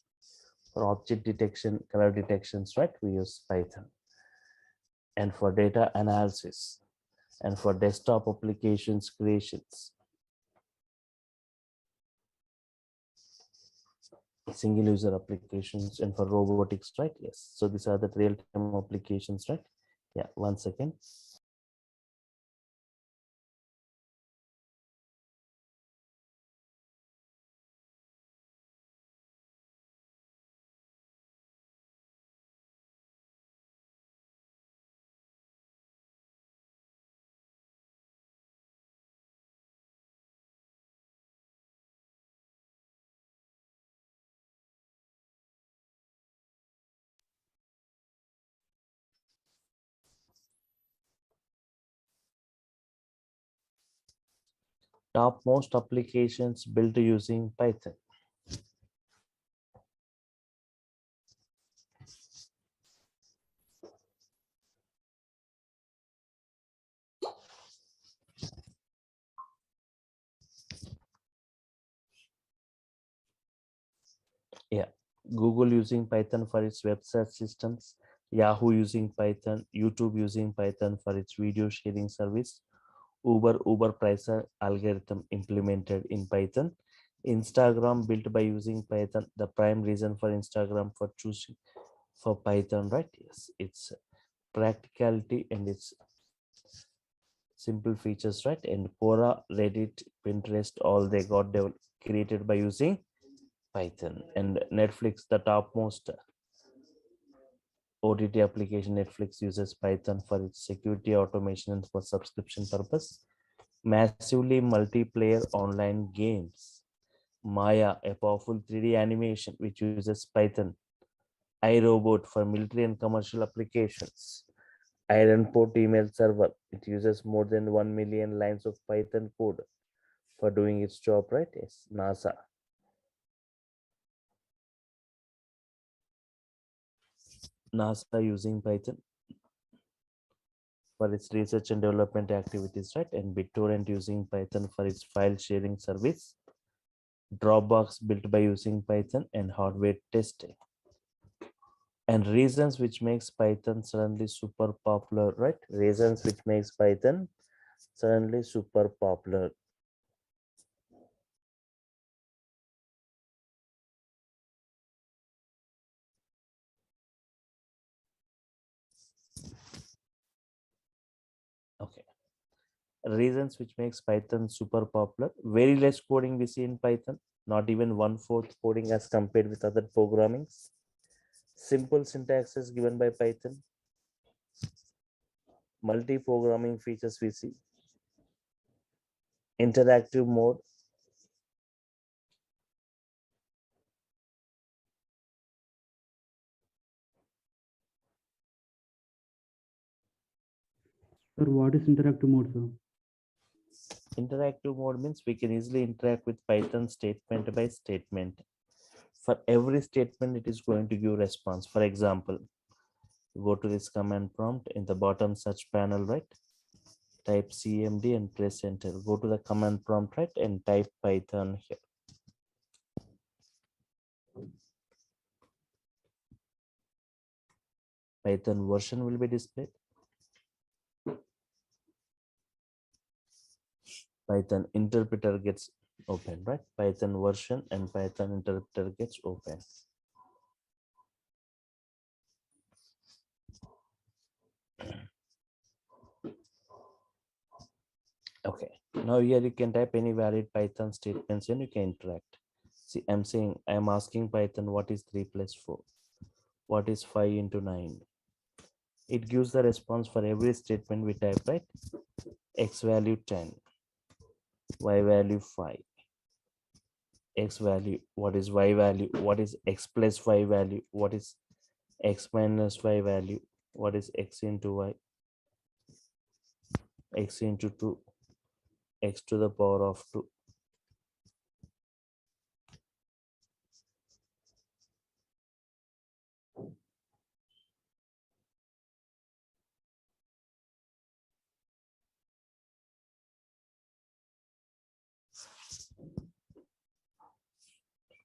For object detection, color detections, right? We use Python. And for data analysis and for desktop applications creations, single user applications, and for robotics, right? Yes. So these are the real-time applications, right? Yeah, 1 second. Topmost applications built using Python. Yeah, Google using Python for its web search systems, Yahoo using Python, YouTube using Python for its video sharing service, Uber pricer algorithm implemented in Python, Instagram built by using Python. The prime reason for Instagram for choosing for Python, right? Yes, it's practicality and its simple features, right? And Quora, Reddit, Pinterest, all they got created by using Python. And Netflix, the topmost OTT application, Netflix uses Python for its security automation and for subscription purpose. Massively multiplayer online games. Maya, a powerful 3D animation which uses Python. iRobot for military and commercial applications. Ironport email server, it uses more than 1 million lines of Python code for doing its job, right? Yes. NASA using Python for its research and development activities, right? And BitTorrent using Python for its file sharing service. Dropbox built by using Python and hardware testing. And reasons which makes Python suddenly super popular, right? Reasons which makes Python suddenly super popular. Okay. Reasons which makes Python super popular. Very less coding we see in Python, not even 1/4 coding as compared with other programmings. Simple syntax is given by Python. Multi-programming features we see. Interactive mode. Sir, what is interactive mode, sir? Interactive mode means we can easily interact with Python statement by statement. For every statement, it is going to give response. For example, go to this command prompt in the bottom search panel, right? Type cmd and press enter. Go to the command prompt, right, and type Python here. Python version will be displayed. Python interpreter gets open, right? Python version and Python interpreter gets open. Okay, now here you can type any valid Python statements and you can interact. See, I'm asking Python what is 3 plus 4? What is 5 into 9? It gives the response for every statement we type, right? X value 10, Y value 5. X value, what is Y value? What is X plus Y value? What is X minus Y value? What is X into Y? X into 2, X to the power of 2.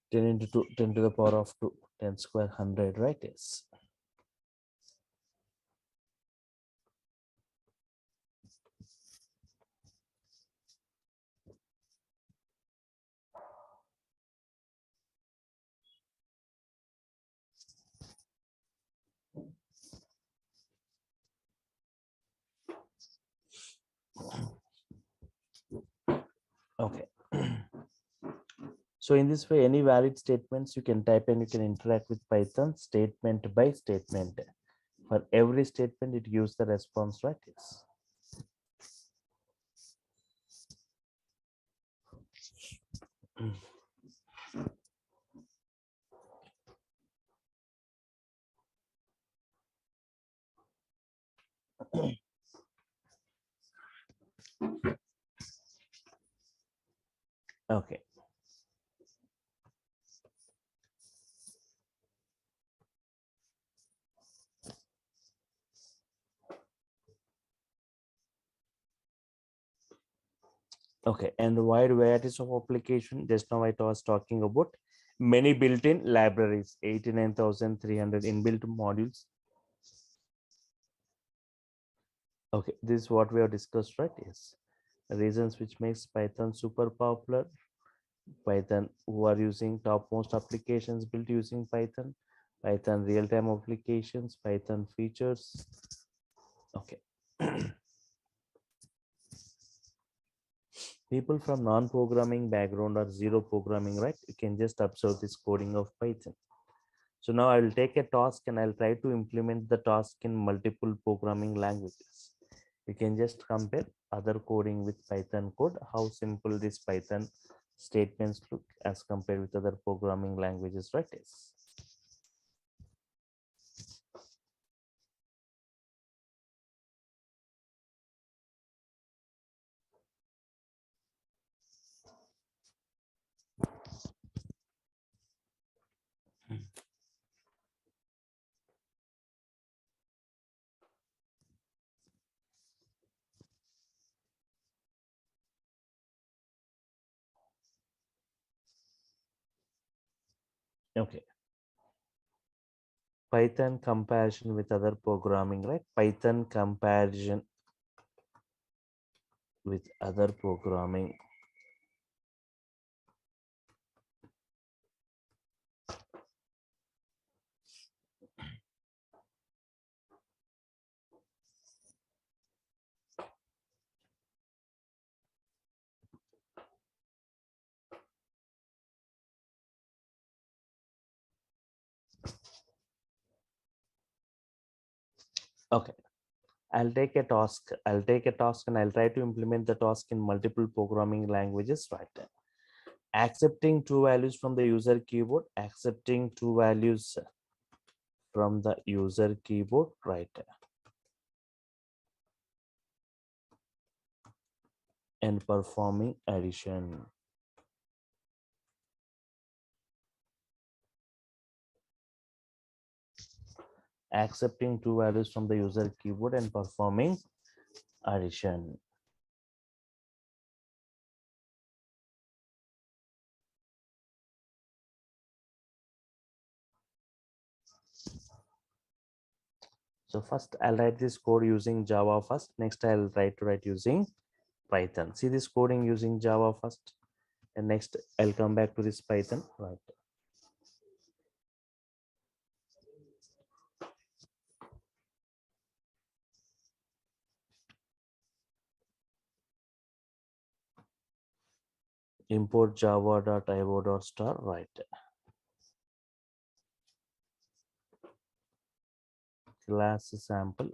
Ten into 2, 10 to the power of 2, 10 square 100, right? Yes. Okay. So in this way, any valid statements you can type and you can interact with Python statement by statement. For every statement, it gives the response, right? Yes. Okay. Okay, and wide varieties of application. Just now I was talking about many built-in libraries, 89,300 inbuilt modules. Okay, this is what we have discussed, right? Yes. Reasons which makes Python super popular. Python who are using topmost applications built using Python, Python real-time applications, Python features. Okay. People from non-programming background or zero programming, right? You can just observe this coding of Python. So now I will take a task and I'll try to implement the task in multiple programming languages. You can just compare other coding with Python code, how simple this Python statements look as compared with other programming languages, right? Yes. Okay. Python comparison with other programming, right? Python comparison with other programming. Okay. I'll take a task. I'll take a task and I'll try to implement the task in multiple programming languages. Right. Accepting two values from the user keyboard. Accepting two values from the user keyboard. Right. And performing addition. Accepting two values from the user keyboard and performing addition. So first I'll write this code using Java first. Next I'll try to write using Python. See this coding using Java first. And next I'll come back to this Python. Right. Import java.io.star. Right. Class sample.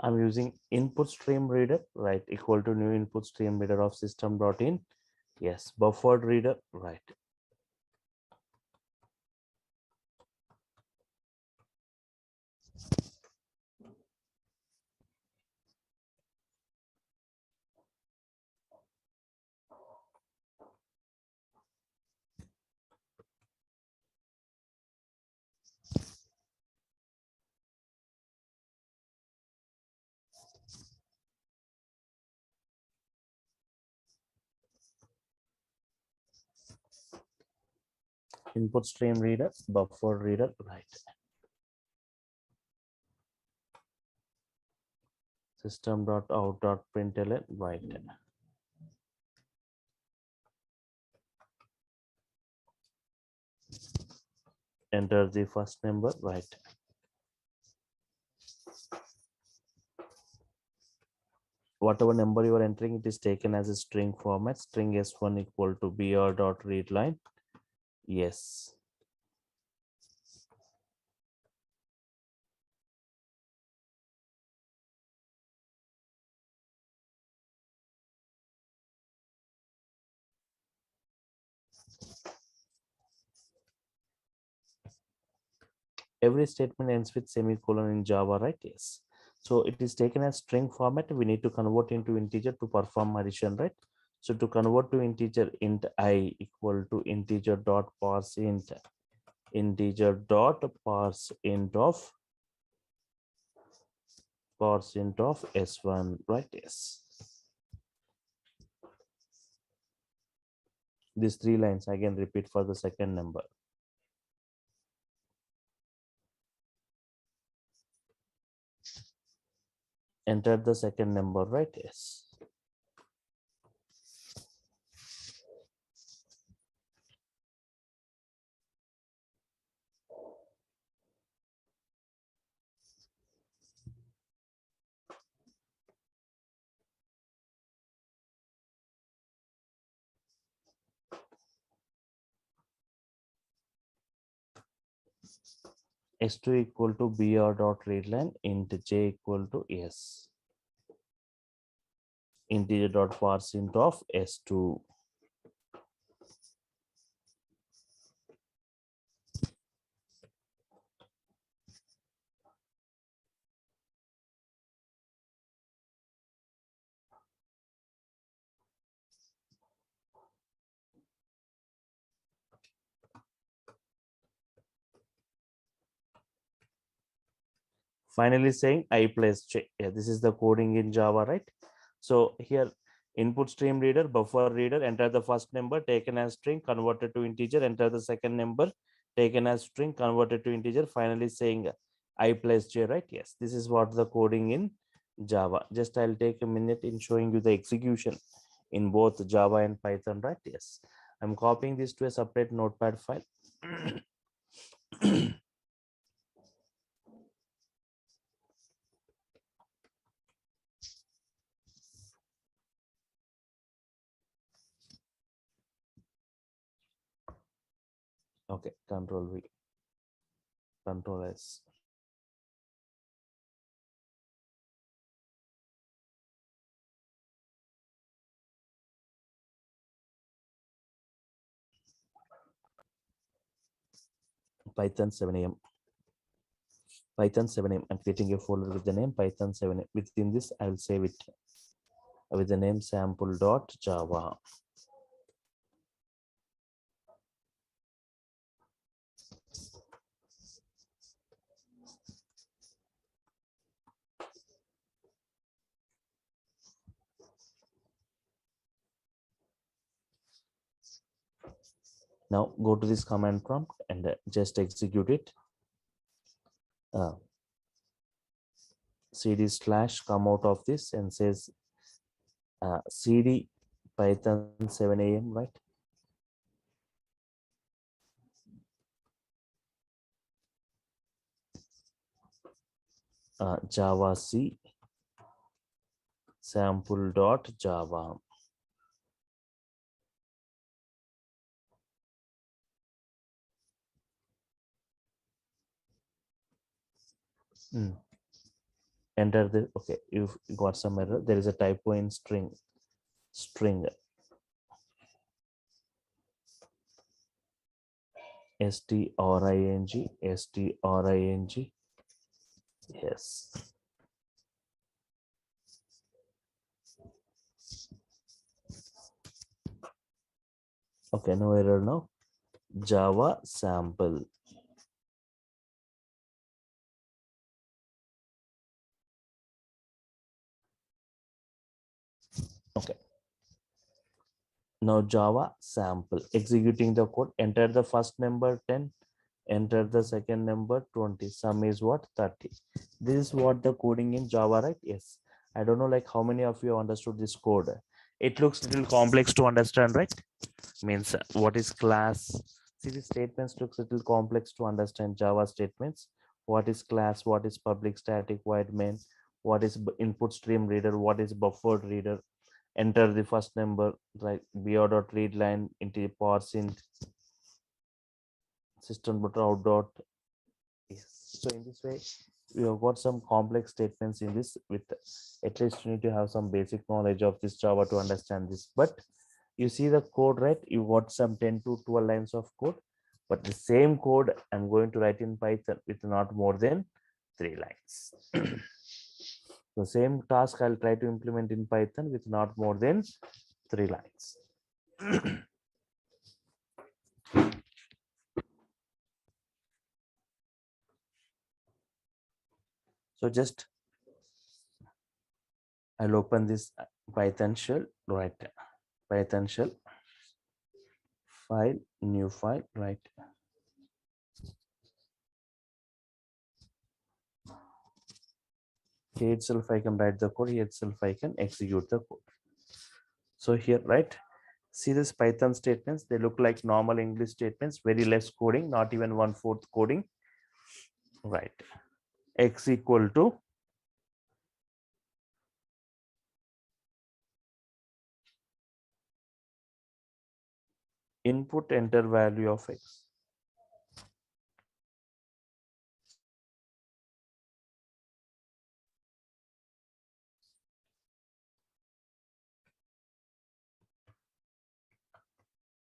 I'm using input stream reader, right, equal to new input stream reader of system.in. Yes, buffered reader, right. Input stream reader, buffered reader, right. System.out.println, right. Enter the first number, right. Whatever number you are entering, it is taken as a string format. String s1 equal to br.readline. Yes. Every statement ends with semicolon in Java, right? Yes. So it is taken as string format. We need to convert into integer to perform addition, right? So to convert to integer, int I equal to integer dot parse int, integer dot parse int of s1, right? Yes. These three lines again repeat for the second number. Enter the second number, right? Yes. S2 equal to br dot readline, int j equal to s, integer dot parse int of s2. Finally saying I plus j. Yeah, this is the coding in Java, right? So here input stream reader, buffer reader, enter the first number taken as string, converted to integer, enter the second number taken as string, converted to integer, finally saying I plus j, right? Yes, this is what the coding in Java. Just I'll take a minute in showing you the execution in both Java and Python, right? Yes, I'm copying this to a separate notepad file. Okay, control V, control S. Python 7am. Python 7am. I'm creating a folder with the name Python 7. Within this, I will save it with the name sample.java. Now go to this command prompt and just execute it. Cd slash come out of this and says cd Python 7am, right? Java C sample.java. Enter the, okay, you've got some error. There is a typo in string string string. Yes. Okay, no error now. Java sample. Okay. Now Java sample. Executing the code. Enter the first number 10. Enter the second number 20. Sum is what? 30. This is what the coding in Java, right? Yes. I don't know like how many of you understood this code. It looks a little complex to understand, right? Means what is class? See, the statements looks a little complex to understand. Java statements. What is class? What is public static void main? What is input stream reader? What is buffered reader? Enter the first number, like bo.readline read line into parse int system.out. Yes. So in this way, we have got some complex statements in this. With at least you need to have some basic knowledge of this Java to understand this. But you see the code, right? You got some 10 to 12 lines of code, but the same code I'm going to write in Python with not more than 3 lines. The same task I'll try to implement in Python with not more than 3 lines. So just I'll open this Python shell, right? Python shell, file, new file, right? Here itself I can write the code, here itself I can execute the code. So here, right? See this Python statements, they look like normal English statements, very less coding, not even 1/4 coding, right? X equal to input enter value of X.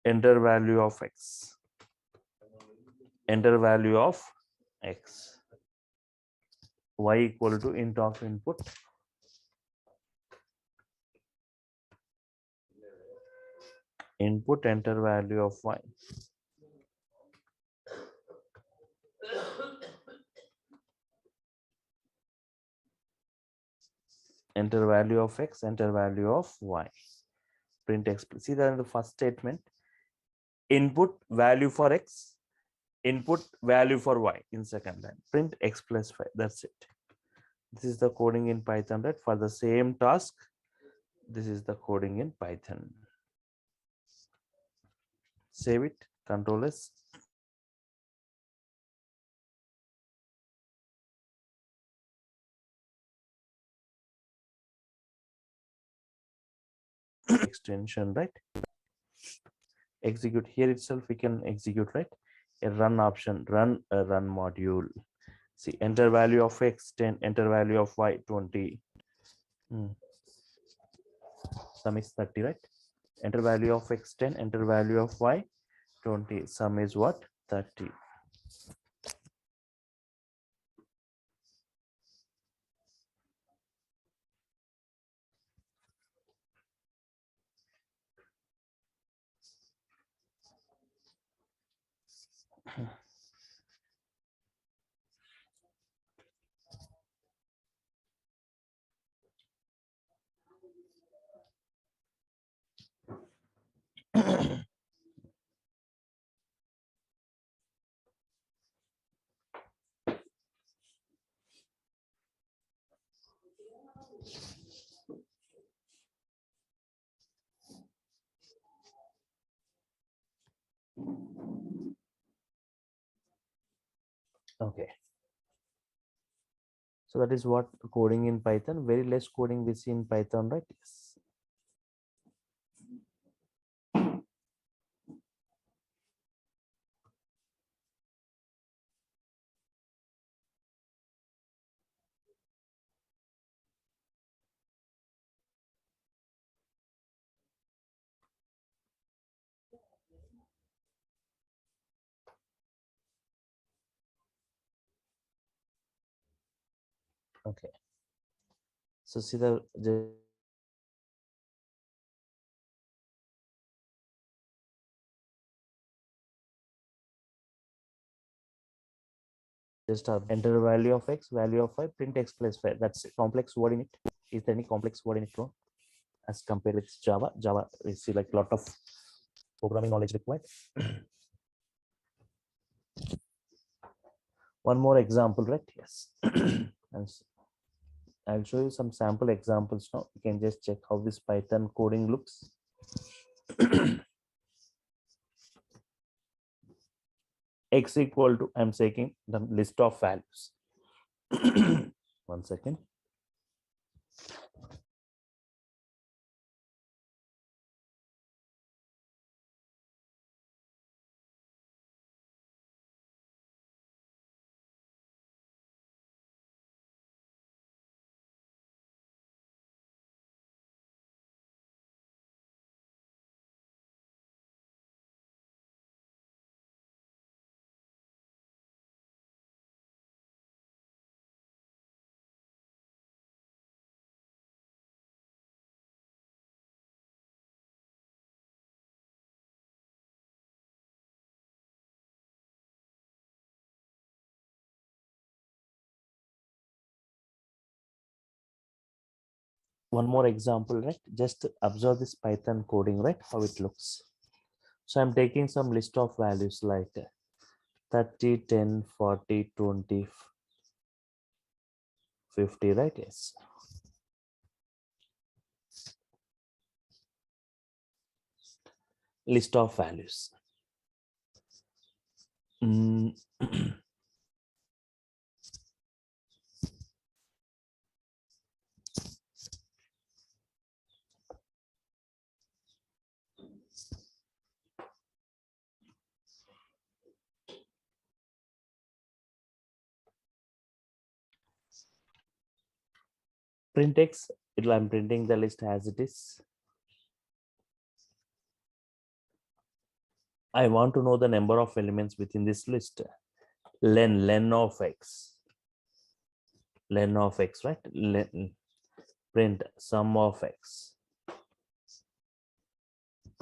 Enter value of X. Enter value of X. Y equal to int of input. Input enter value of Y. enter value of x, enter value of y. Print x. See that in the first statement, input value for x, input value for y. In second line, print x plus 5. That's it. This is the coding in Python, right? For the same task, this is the coding in Python. Save it, Control S. Extension, right? Execute. Here itself we can execute, right? A run option, run a run module. See, enter value of x 10, enter value of y 20. Sum is 30, right? Enter value of x 10, enter value of y 20. Sum is what? 30. Okay. So that is what coding in Python. Very less coding we see in Python, right? Yes. Okay. So see the just enter value of x, value of y, print x plus 5. That's a complex word in it. Is there any complex word in it wrong as compared with Java? Java, we see like a lot of programming knowledge required. One more example, right? Yes. And I'll show you some sample examples now. You can just check how this Python coding looks. X equal to, I'm taking the list of values. 1 second. One more example, right? Just observe this Python coding, right? How it looks. So I'm taking some list of values like 30, 10, 40, 20, 50, right? Yes. List of values. Print x, I'm printing the list as it is. I want to know the number of elements within this list. Len of x. Len of x, right? Print sum of x.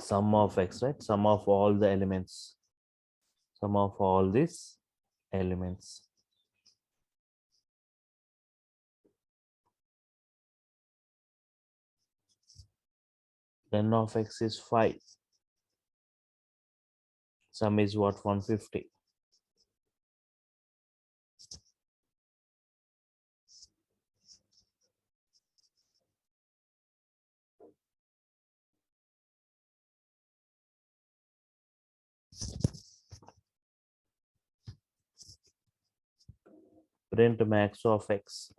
Sum of x, right? Sum of all the elements. Sum of all these elements. N of x is 5. Sum is what? 150. Print max of x.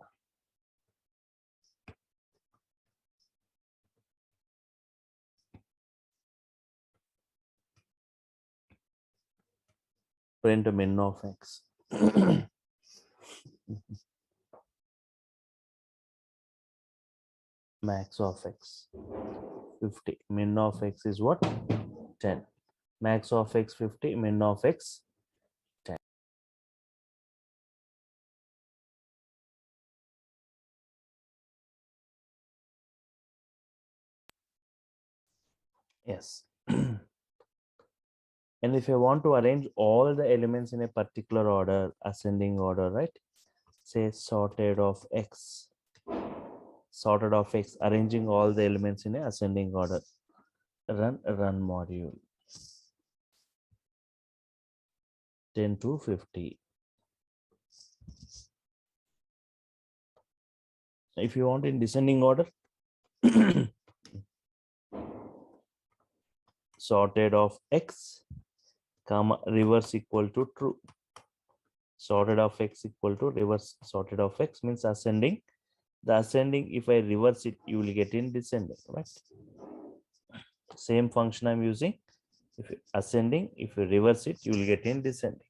Print min of x. Max of x 50. Min of x is what? 10. Max of x 50. Min of x 10. Yes. And if I want to arrange all the elements in a particular order, ascending order, right? Say sorted of x. Sorted of x, arranging all the elements in a ascending order. Run module. 10 to 50. If you want in descending order, sorted of x, comma reverse equal to true. Sorted of x equal to reverse sorted of x means ascending. The ascending, if I reverse it, you will get in descending, right? Same function I'm using. If ascending, if you reverse it, you will get in descending.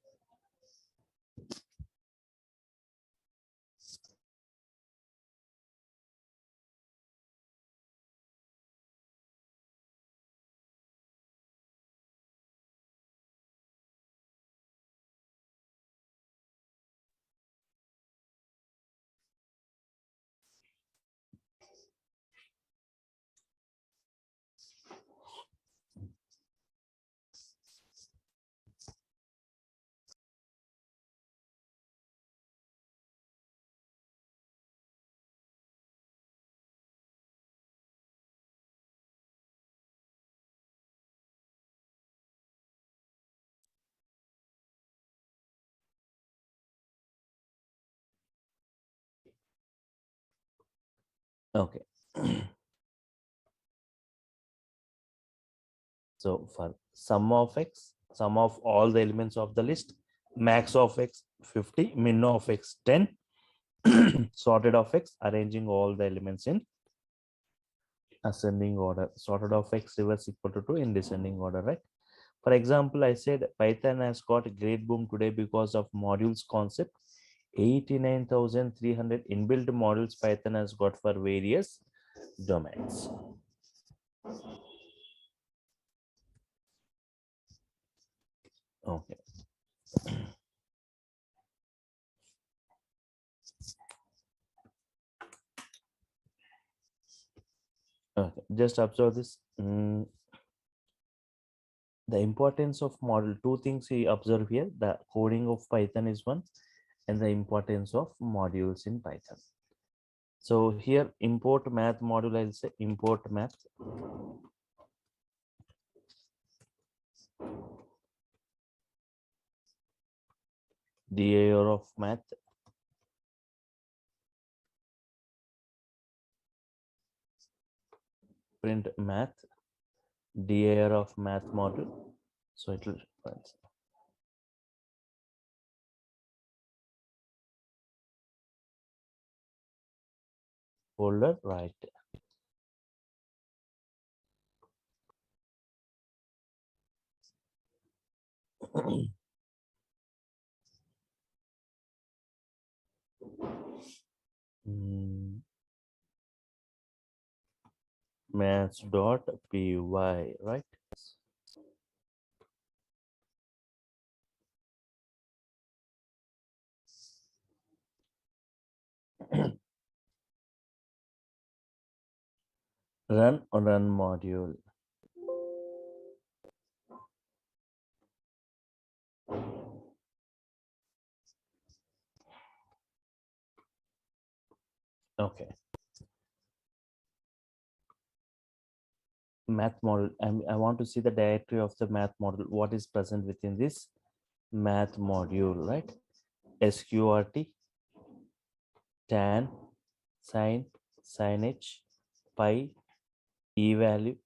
Okay. So for sum of x, sum of all the elements of the list, max of x 50, min of x 10, sorted of x, arranging all the elements in ascending order. Sorted of x reverse equal to 2 in descending order, right? For example, I said Python has got a great boom today because of modules concept. 89,300 inbuilt modules Python has got for various domains. Okay. Okay. Just observe this. The importance of model, two things we observe here. The coding of Python is one, and the importance of modules in Python. So here import math module, I'll say import math. DAR of math. Print math. DAR of math module. So it will folder right. Maths.py, right? run module. Okay. math model. I want to see the directory of the math model. What is present within this math module, right? sqrt, tan, sin, signage, pi, e value.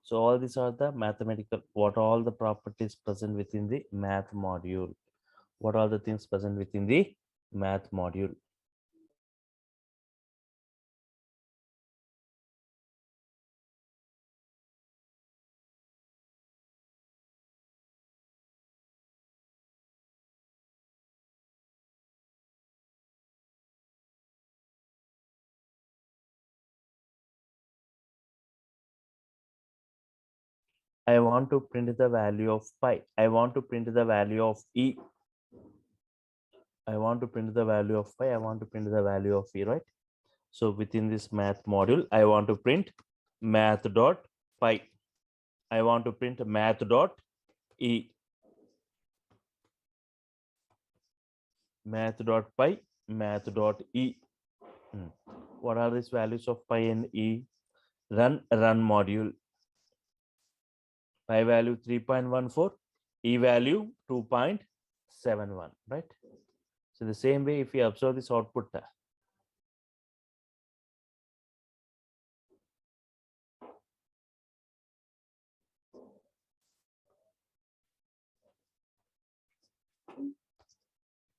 So all these are the mathematical, what are all the properties present within the math module? What are the things present within the math module? I want to print the value of pi. I want to print the value of e. I want to print the value of pi. I want to print the value of e, right? So within this math module, I want to print math dot pi. I want to print math dot e. Math dot pi, math dot e. What are these values of pi and e? Run module. Pi value 3.14, e value 2.71, right? So the same way, if we observe this output,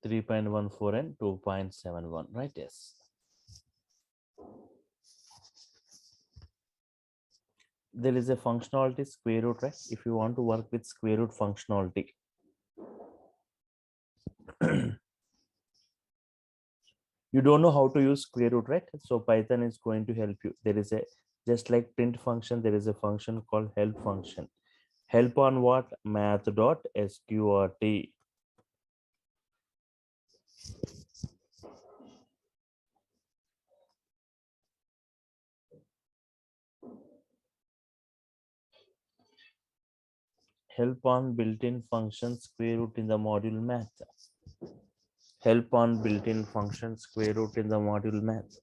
3.14 and 2.71, right? Yes. There is a functionality square root, right? If you want to work with square root functionality, you don't know how to use square root, right? So Python is going to help you. There is a, just like print function, there is a function called help function. Help on what? Math dot sqrt. Help on built-in function square root in the module math. Help on built-in function square root in the module math.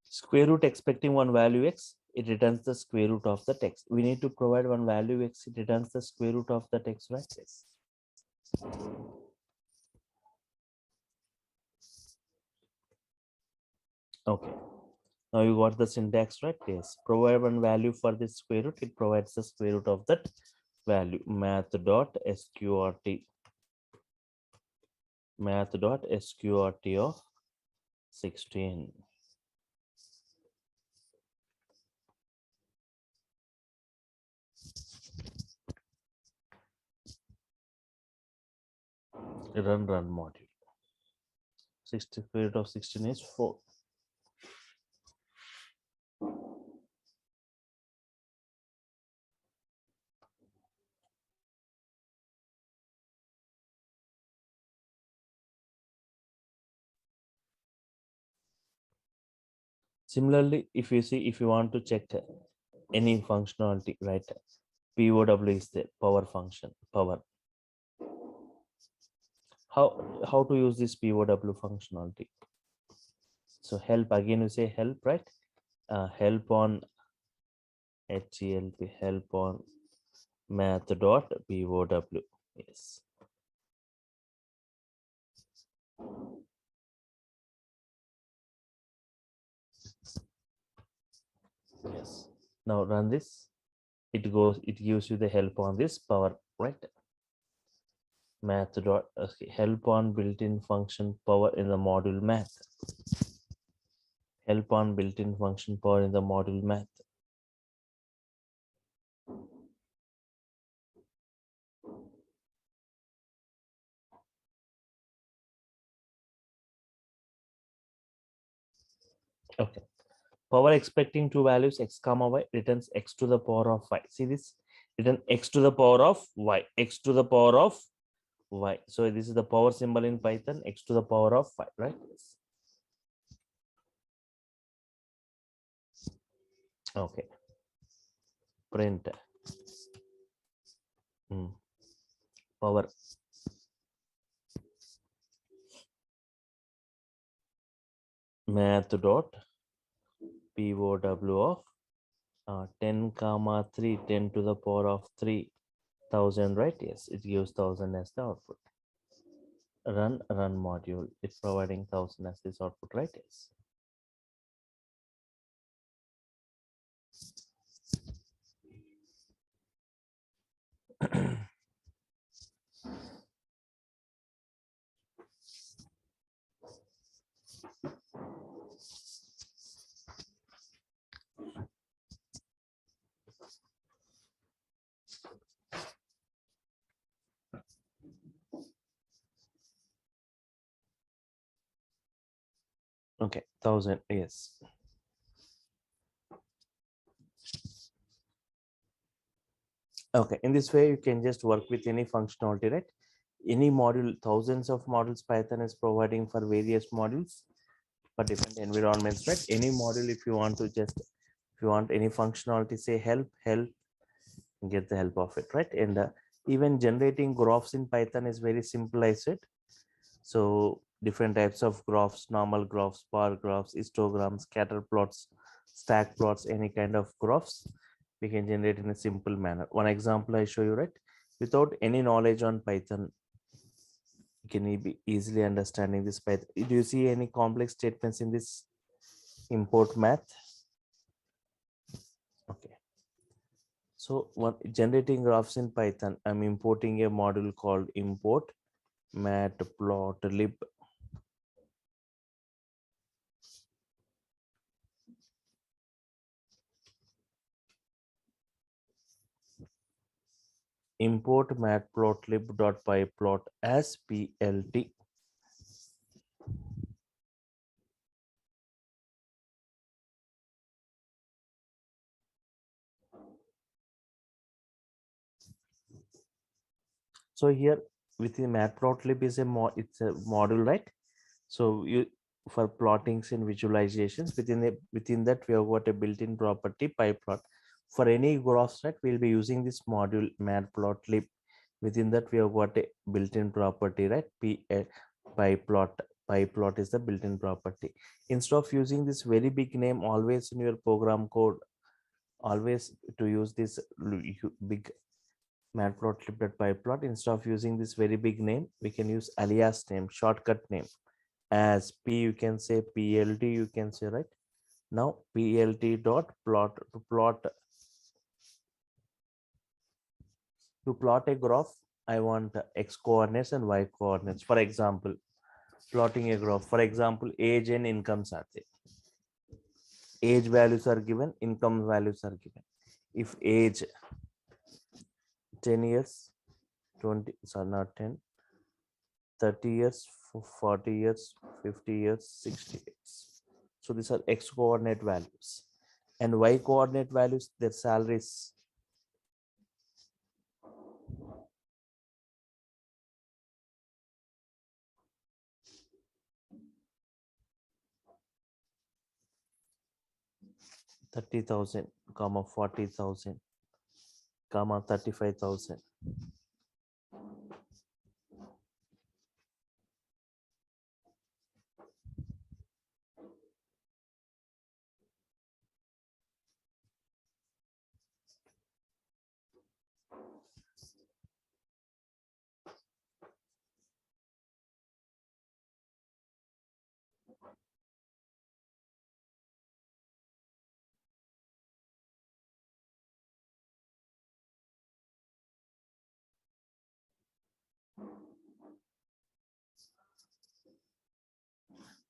Square root expecting one value x, it returns the square root of the text. We need to provide one value x, it returns the square root of the text, right? Yes. Okay. Now you got the syntax, right? Yes. Provide one value for this square root, it provides the square root of that value. Math dot sqrt. Math dot sqrt of 16. Run module. 60 square root of 16 is 4. Similarly, if you see, if you want to check any functionality, right? POW is the power function, power. How to use this POW functionality? So help, again you say help, right? Help on HCLP, help on math dot POW. Yes. Yes. Now run this. It gives you the help on this power, right? Math dot, okay, help on built-in function power in the module math. Help on built-in function power in the module math. Okay. Power expecting two values x comma y returns x to the power of y. See this? Return x to the power of y. X to the power of y. So this is the power symbol in Python, x to the power of y, right? Okay. print, power, math dot POW of 10 comma 3, 10 to the power of 3000, right? Yes, it gives 1000 as the output. Run module, it's providing 1000 as this output, right? Yes. Okay, 1000, yes. Okay, in this way you can just work with any functionality, right? Any module, thousands of modules Python is providing for various modules for different environments, right? Any module, if you want to just, if you want any functionality, say help, get the help of it, right? And even generating graphs in Python is very simple, I said. So different types of graphs, normal graphs, bar graphs, histograms, scatter plots, stack plots, any kind of graphs we can generate in a simple manner. One example I show you, right? Without any knowledge on Python, you can be easily understanding this Python. Do you see any complex statements in this import math? Okay. So what generating graphs in Python, I'm importing a module called import matplotlib. Import matplotlib.pyplot as plt. So here within matplotlib is it's a module, right? So you, for plottings and visualizations, within that we have got a built-in property pyplot. For any graphs, right, we'll be using this module matplotlib. Within that we have got a built-in property, right? Pyplot. Pyplot is the built-in property. Instead of using this very big name always in your program code, always to use this big matplotlib.pyplot, instead of using this very big name, we can use alias name, shortcut name. As p, you can say plt, you can say, right? Now plt dot plot, to plot a graph, I want x coordinates and y coordinates. For example, plotting a graph, for example, age and incomes are there. Age values are given, income values are given. If age 10 years, 20, sorry, not 10, 30 years, 40 years, 50 years, 60 years. So these are x coordinate values, and y coordinate values, their salaries. $30,000, comma 40,000, comma 35,000.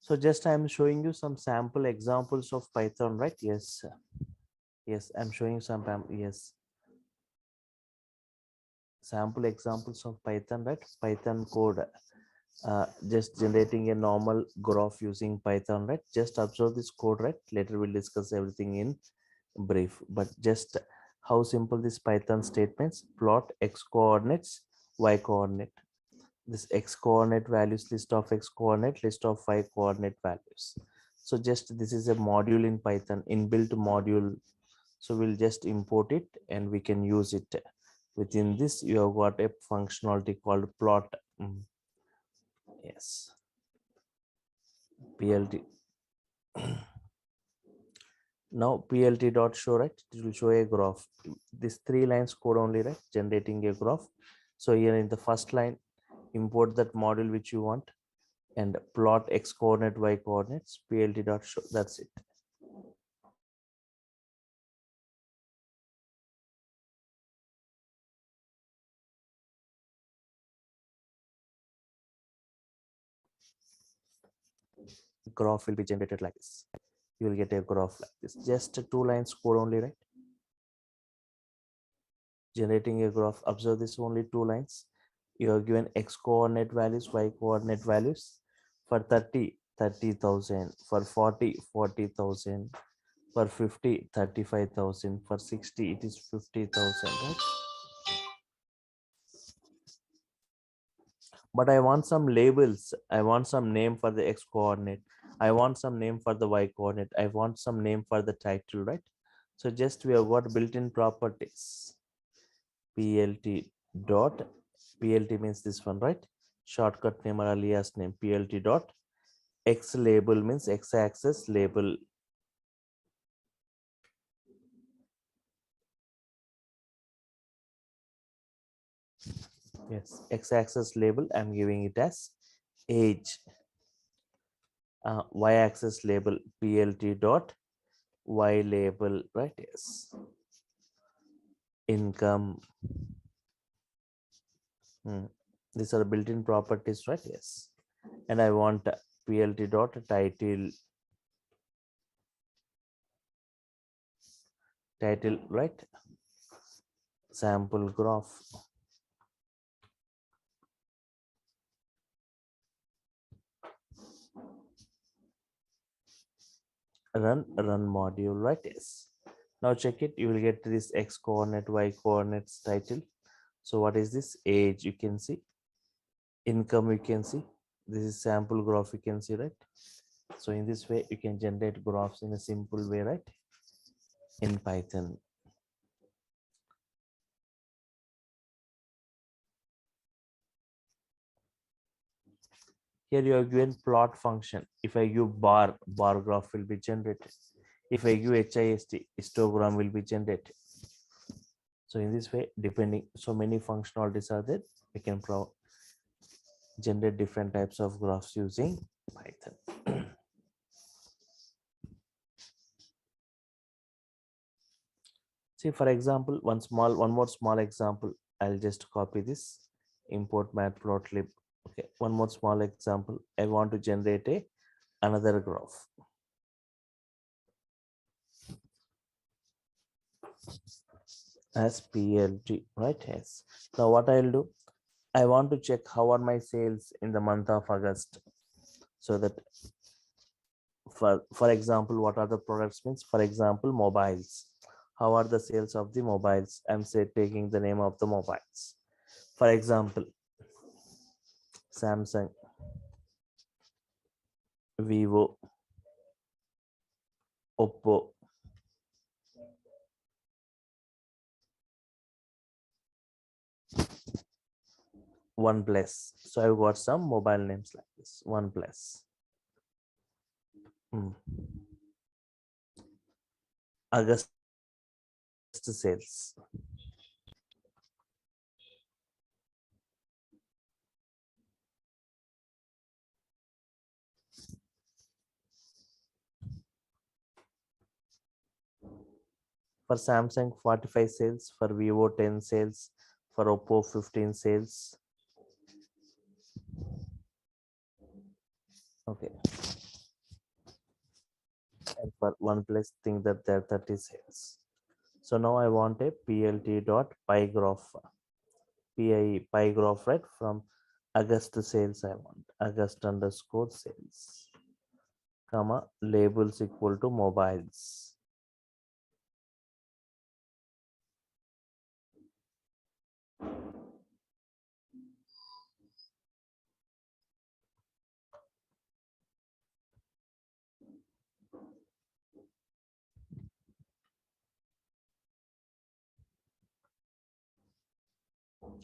So just I'm showing you some sample examples of Python, right? Yes. Yes, I'm showing some, yes. Sample examples of Python, right? Python code, just generating a normal graph using Python, right? Just observe this code, right? Later we'll discuss everything in brief, but just how simple this Python statements: plot x coordinates, y coordinate. This x coordinate values, list of x coordinate, list of y coordinate values. So just this is a module in Python, inbuilt module So we'll just import it and we can use it. Within this, you have got a functionality called plot. Yes, PLT. Now PLT dot show, right? It will show a graph. This 3 lines code only, right? Generating a graph. So here in the first line, import that module which you want and plot x coordinate, y coordinates, PLT dot show. That's it. Graph will be generated like this. You will get a graph like this. Just 2 lines code only, right? Generating a graph. Observe this, only 2 lines. You are given x coordinate values, y coordinate values. For 30, 30,000. For 40, 40,000. For 50, 35,000. For 60, it is 50,000, right? But I want some labels. I want some name for the x coordinate. I want some name for the y coordinate. I want some name for the title, right? So just we have got built-in properties. PLT dot, PLT means this one, right? Shortcut name or alias name, PLT dot x label means x axis label. Yes, x axis label, I'm giving it as age. Y axis label, PLT dot y label, right? Yes, income. These are built-in properties, right? Yes, and I want PLT dot title, right? Sample graph. Run module, right? Yes. Now check it. You will get this x coordinate, y coordinates title. So what is this? Age, you can see. Income, you can see. This is sample graph, you can see, right? So in this way, you can generate graphs in a simple way, right? In Python. Here you are given plot function. If I give bar graph will be generated. If I give HIST, histogram will be generated. So in this way, depending, so many functionalities are there, we can generate different types of graphs using Python. See, for example, one more small example. I'll just copy this, import matplotlib. Okay, one more small example. I want to generate another graph. As PLT, right? Yes. Now what I'll do, I want to check how are my sales in the month of August. So that for example, what are the products means? For example, mobiles. How are the sales of the mobiles? I'm taking the name of the mobiles. For example, Samsung, Vivo, Oppo, OnePlus. So I've got some mobile names like this. OnePlus. August sales. For Samsung, 45 sales. For Vivo, 10 sales. For Oppo, 15 sales. Okay. And for OnePlus, think that there are 30 sales. So now I want a PLT dot pie graph. Pie graph, right? From August sales, I want August underscore sales, comma, labels equal to mobiles.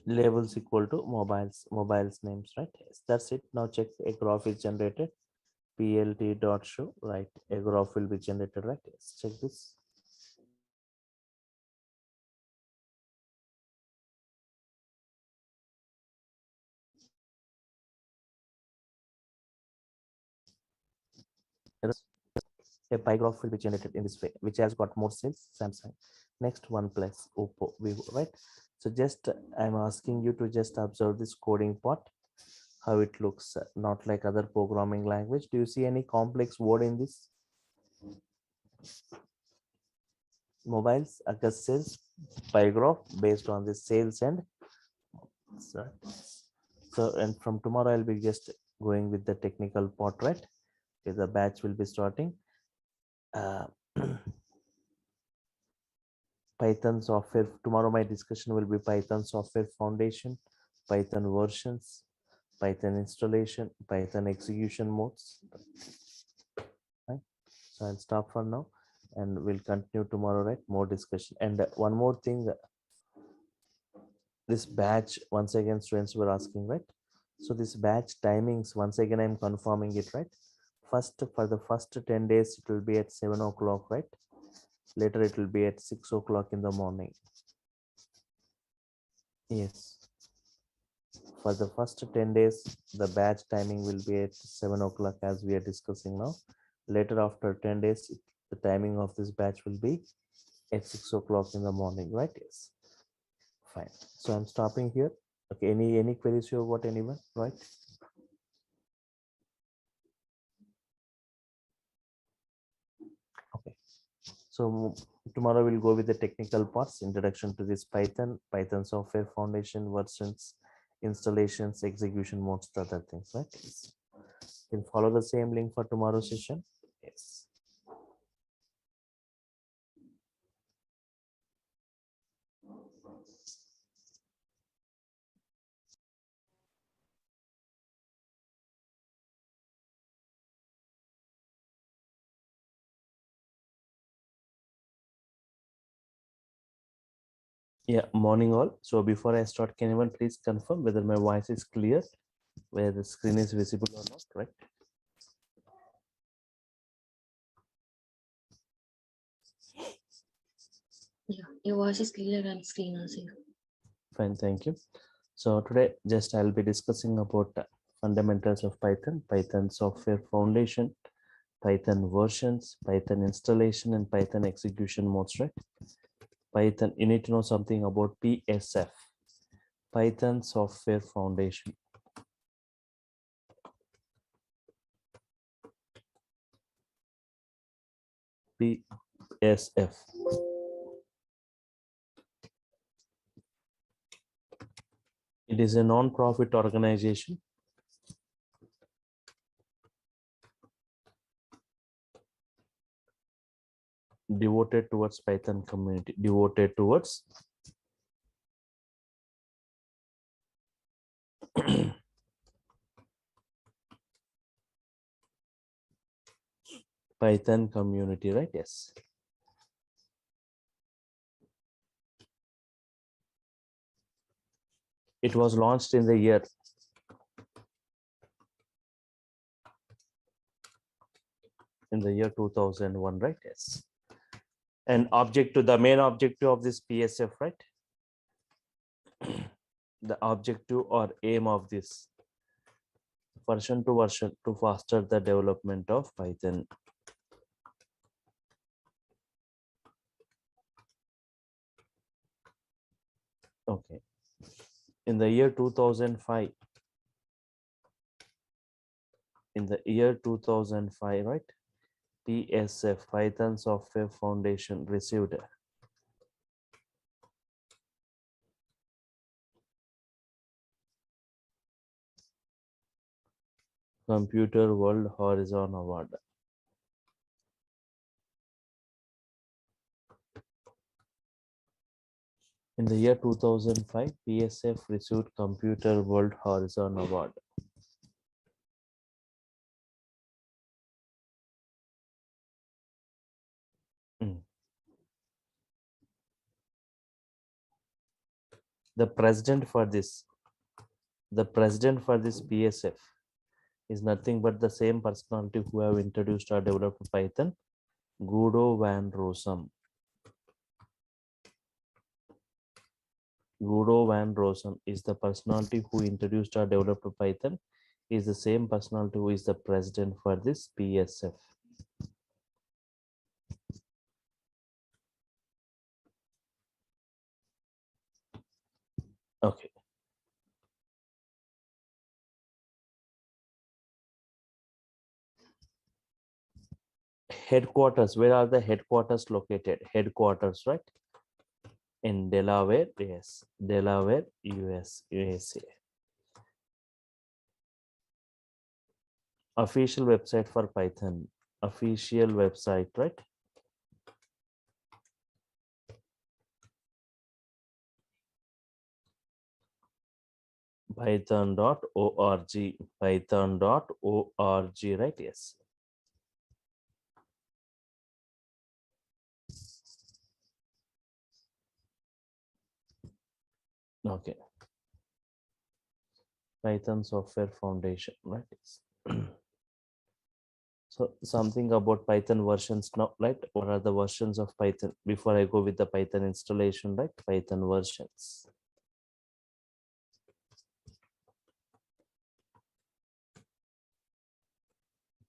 labels equal to mobiles names, right? Yes, that's it. Now check a graph is generated. Plt dot show, right? A graph will be generated, right? Yes, check this. A pie graph will be generated in this way, which has got more sales, Samsung. Next, OnePlus, Oppo, Vivo, right? So just I'm asking you to just observe this coding part, how it looks, not like other programming language. Do you see any complex word in this? Mobiles, August sales, pie graph based on the sales and so and from tomorrow I'll be just going with the technical part, right? Okay, the batch will be starting. Uh, Python software. Tomorrow my discussion will be Python software foundation, Python versions, Python installation, Python execution modes. Right? So I'll stop for now and we'll continue tomorrow, right? More discussion. And one more thing, this batch, once again, students were asking, right? So this batch timings, once again, I'm confirming it, right? First, for the first 10 days, it will be at 7 o'clock, right? Later, it will be at 6 o'clock in the morning. Yes. For the first 10 days, the batch timing will be at 7 o'clock as we are discussing now. Later, after 10 days, the timing of this batch will be at 6 o'clock in the morning, right? Yes. Fine. So I'm stopping here. Okay. Any queries you about anyone, right? Okay. So tomorrow we'll go with the technical parts, introduction to this Python software foundation versions, installations, execution modes, the other things, right? Yes. You can follow the same link for tomorrow's session. Yes. Yeah, morning all. So before I start, can anyone please confirm whether my voice is clear, whether the screen is visible or not, right? Yeah, your voice is clear and screen also. Fine, thank you. So today just I'll be discussing about fundamentals of Python, Python software foundation, Python versions, Python installation, and Python execution modes, right? Python, you need to know something about PSF, Python software foundation. PSF. It is a non-profit organization devoted towards Python community, devoted towards Python community, right? Yes. It was launched in the year 2001, right? Yes. And the main objective of this PSF, right? The objective or aim of this version to foster the development of Python. Okay. In the year 2005, right? PSF, Python Software Foundation, received Computer World Horizon Award. In the year 2005, PSF received Computer World Horizon Award. The president for this PSF is nothing but the same personality who have introduced or developed Python, Guido van Rossum. Guido van Rossum is the personality who introduced or developed Python, is the same personality who is the president for this PSF. Okay. Headquarters, where are the headquarters located? Headquarters, right? In Delaware, yes. Delaware, USA. Official website for Python. Official website, right? Python.org. Python.org, right? Yes. Okay. Python Software Foundation, right? Yes. So something about Python versions now, right? What are the versions of Python? Before I go with the Python installation, right? Python versions.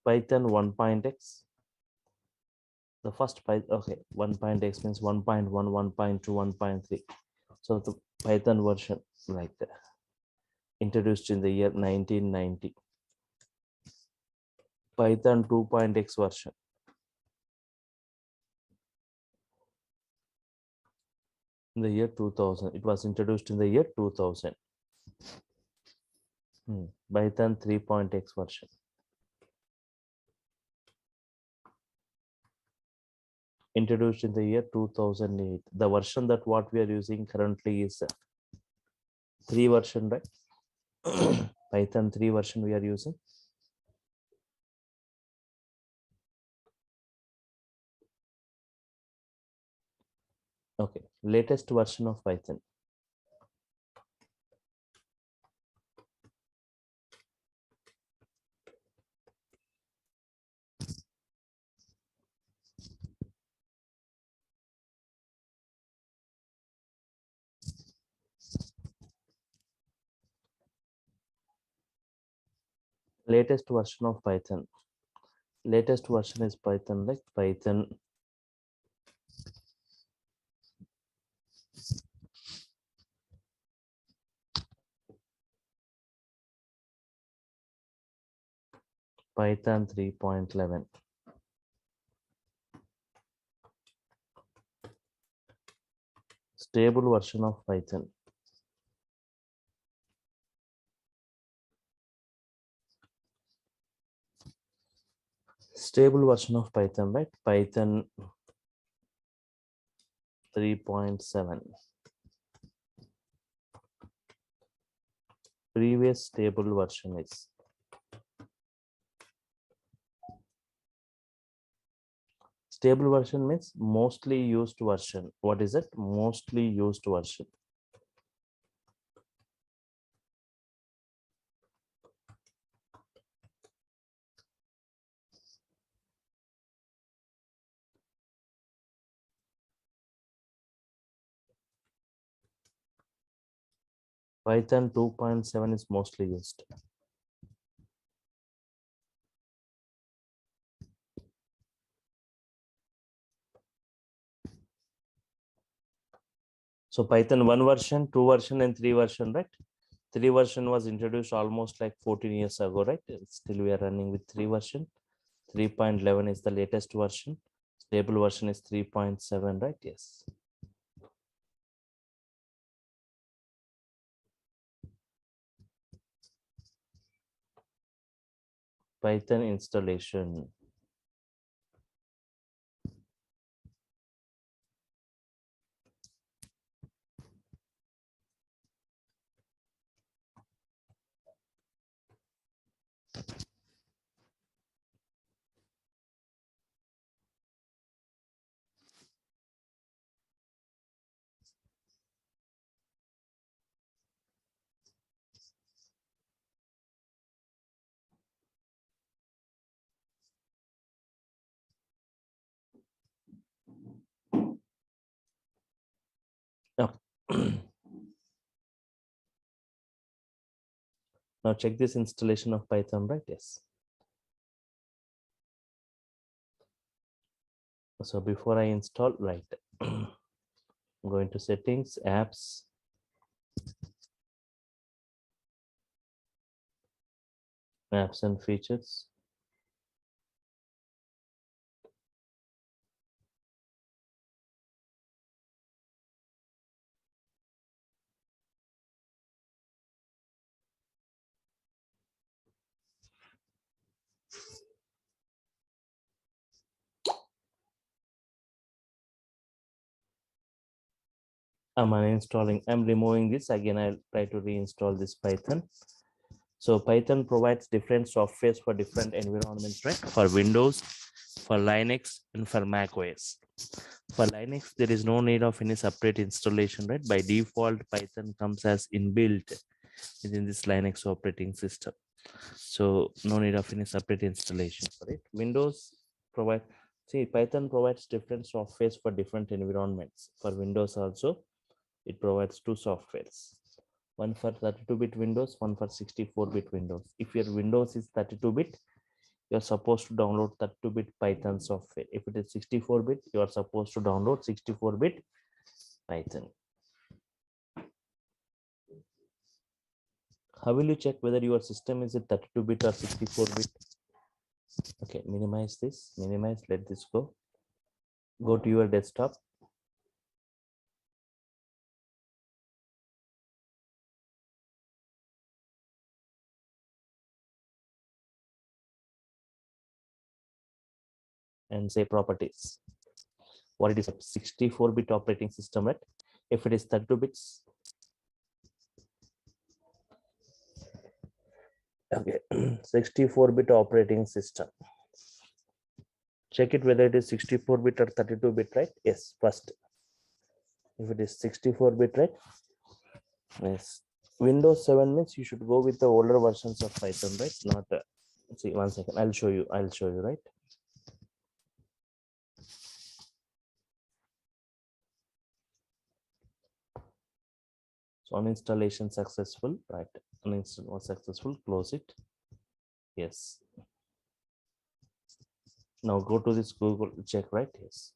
Python 1.x. The first Python, okay, 1.x means 1.1, 1.2, 1.3. So the Python version like that, introduced in the year 1990. Python 2.x version. In the year 2000. It was introduced in the year 2000. Python 3.x version. Introduced in the year 2008. The version that what we are using currently is 3 version, right? Python 3 version we are using. Okay, latest version of Python. Latest version of Python. Latest version is Python, like Python 3.11. Stable version of Python. Stable version of Python, right? Python 3.7. Previous stable version is stable version means mostly used version. What is it? Mostly used version. Python 2.7 is mostly used. So Python 1 version, 2 version, and 3 version, right? 3 version was introduced almost like 14 years ago, right? Still we are running with 3 version. 3.11 is the latest version. Stable version is 3.7, right? Yes. Python installation. Now check this installation of Python, right? Yes. So before I install, right, go into settings, apps, apps and features. I'm uninstalling, I'm removing this again. I'll try to reinstall this Python. So Python provides different softwares for different environments, right? For Windows, for Linux, and for Mac OS. For Linux, there is no need of any separate installation, right? By default, Python comes as inbuilt within this Linux operating system. So no need of any separate installation for it. Windows provide, see, Python provides different softwares for different environments. For Windows also, it provides two softwares. One for 32-bit Windows, one for 64-bit Windows. If your Windows is 32-bit, you're supposed to download 32-bit Python software. If it is 64-bit, you are supposed to download 64-bit Python. How will you check whether your system is a 32-bit or 64-bit? Okay, minimize this, minimize, let this go. Go to your desktop. And say properties. What it is, 64-bit operating system, right? If it is 32 bits, okay, 64-bit operating system. Check it whether it is 64-bit or 32-bit, right? Yes, first. If it is 64-bit, right? Yes. Windows 7 means you should go with the older versions of Python, right? Not, see, 1 second, I'll show you, right? So uninstallation successful, right? Uninstall was successful, close it. Yes. Now go to this Google, check, right? Yes.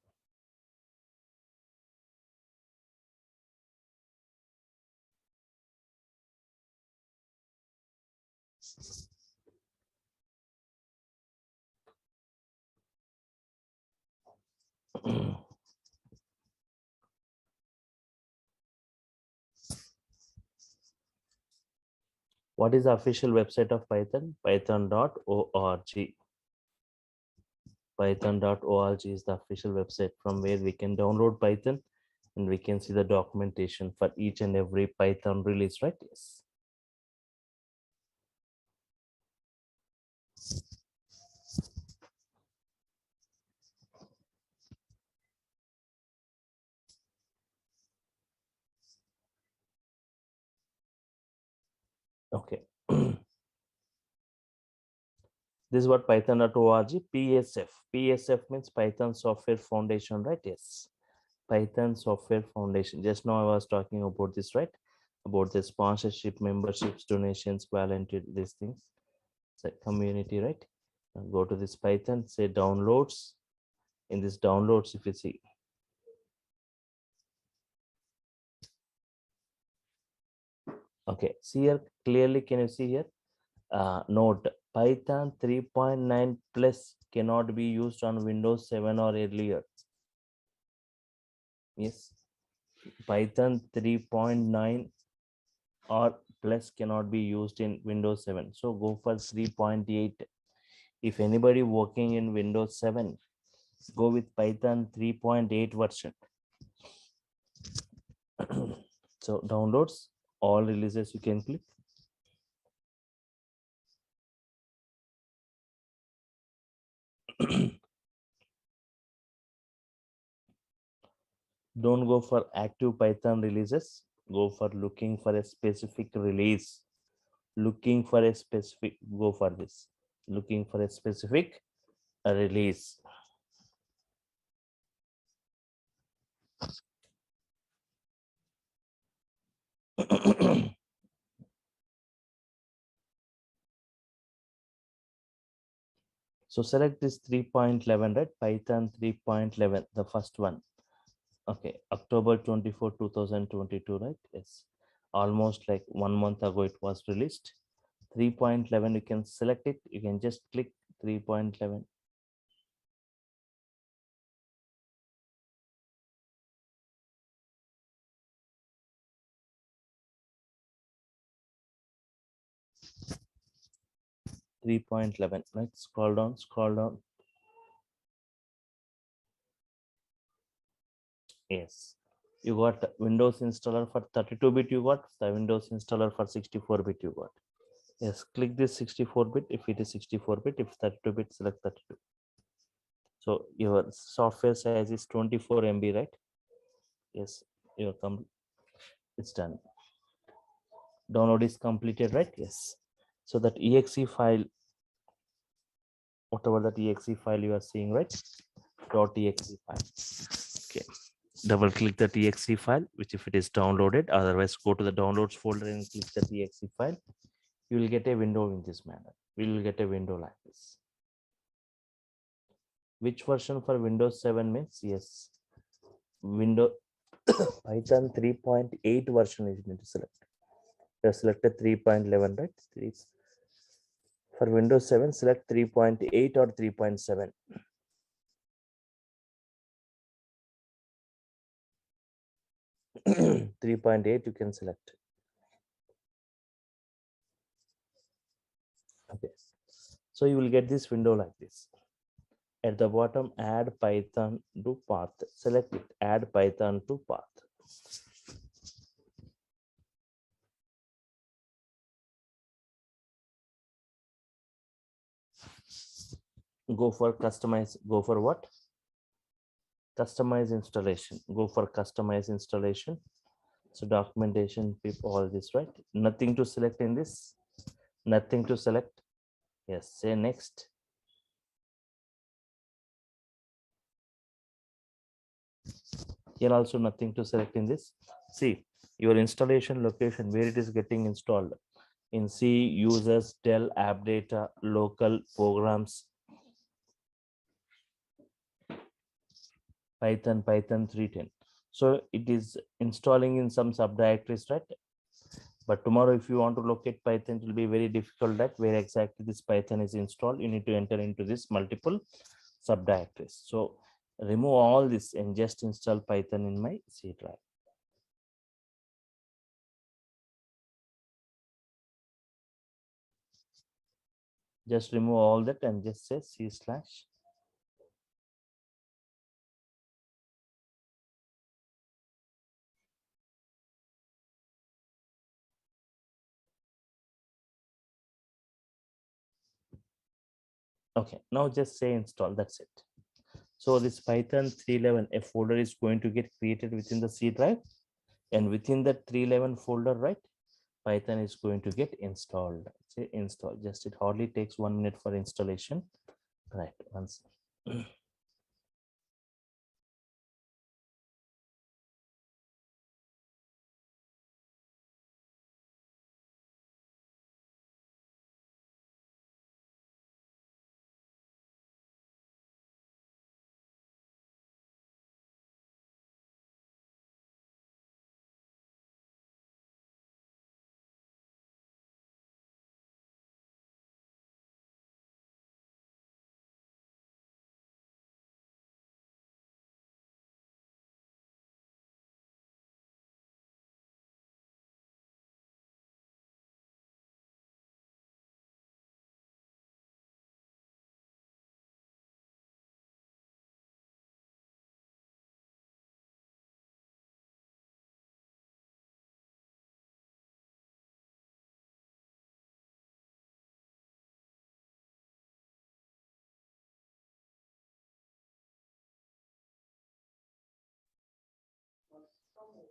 What is the official website of Python? Python.org. Python.org is the official website from where we can download Python and we can see the documentation for each and every Python release, right? Yes. Okay. This is what Python.org, PSF. PSF means Python Software Foundation, right? Yes. Python Software Foundation. Just now I was talking about this, right? About the sponsorship, memberships, donations, volunteer, these things. It's a community, right? Now go to this Python, say downloads. In this downloads, if you see, okay, see here clearly, can you see here? Note, Python 3.9 plus cannot be used on Windows 7 or earlier. Yes, Python 3.9 or plus cannot be used in Windows 7. So go for 3.8. If anybody working in Windows 7, go with Python 3.8 version. So downloads, all releases you can click. Don't go for active Python releases. Go for looking for a specific release. Looking for a specific, go for this. Looking for a specific release. So select this 3.11, right? Python 3.11, the first one. Okay, October 24, 2022, right? Yes. Almost like 1 month ago it was released. 3.11, you can select it. You can just click 3.11. Let's scroll down, scroll down. Yes, you got Windows installer for 32-bit, you got the Windows installer for 64-bit, you got. Yes, click this 64-bit if it is 64-bit, if 32-bit, select 32. So your software size is 24 MB, right? Yes, your it's done. Download is completed, right? Yes. So that exe file, whatever that exe file you are seeing, right? .exe file. Okay. Double click the exe file, which if it is downloaded, otherwise go to the downloads folder and click the exe file. You will get a window in this manner. We will get a window like this. Which version for Windows 7 means? Yes. Windows Python 3.8 version is need to select. You selected 3.11, right? For Windows 7, select 3.8 or 3.7. Three 3.8 you can select. Okay. So you will get this window like this. At the bottom, add Python to path. Select it. Add Python to path. Go for customize. Go for what? Customize installation. Go for customize installation. So documentation, people, all this, right? Nothing to select in this. Nothing to select. Yes. Say next. Here also nothing to select in this. See your installation location where it is getting installed. In C, users, Dell, app data, local programs, Python 3.10. So it is installing in some subdirectories, right? But tomorrow, if you want to locate Python, it will be very difficult that where exactly this Python is installed. You need to enter into this multiple subdirectories. So remove all this and just install Python in my C drive. Just remove all that and just say C/. Okay, now just say install. That's it. So this Python 3.11, a folder is going to get created within the C drive, and within that 3.11 folder, right, Python is going to get installed. Say install. Just it hardly takes 1 minute for installation. Right. Once.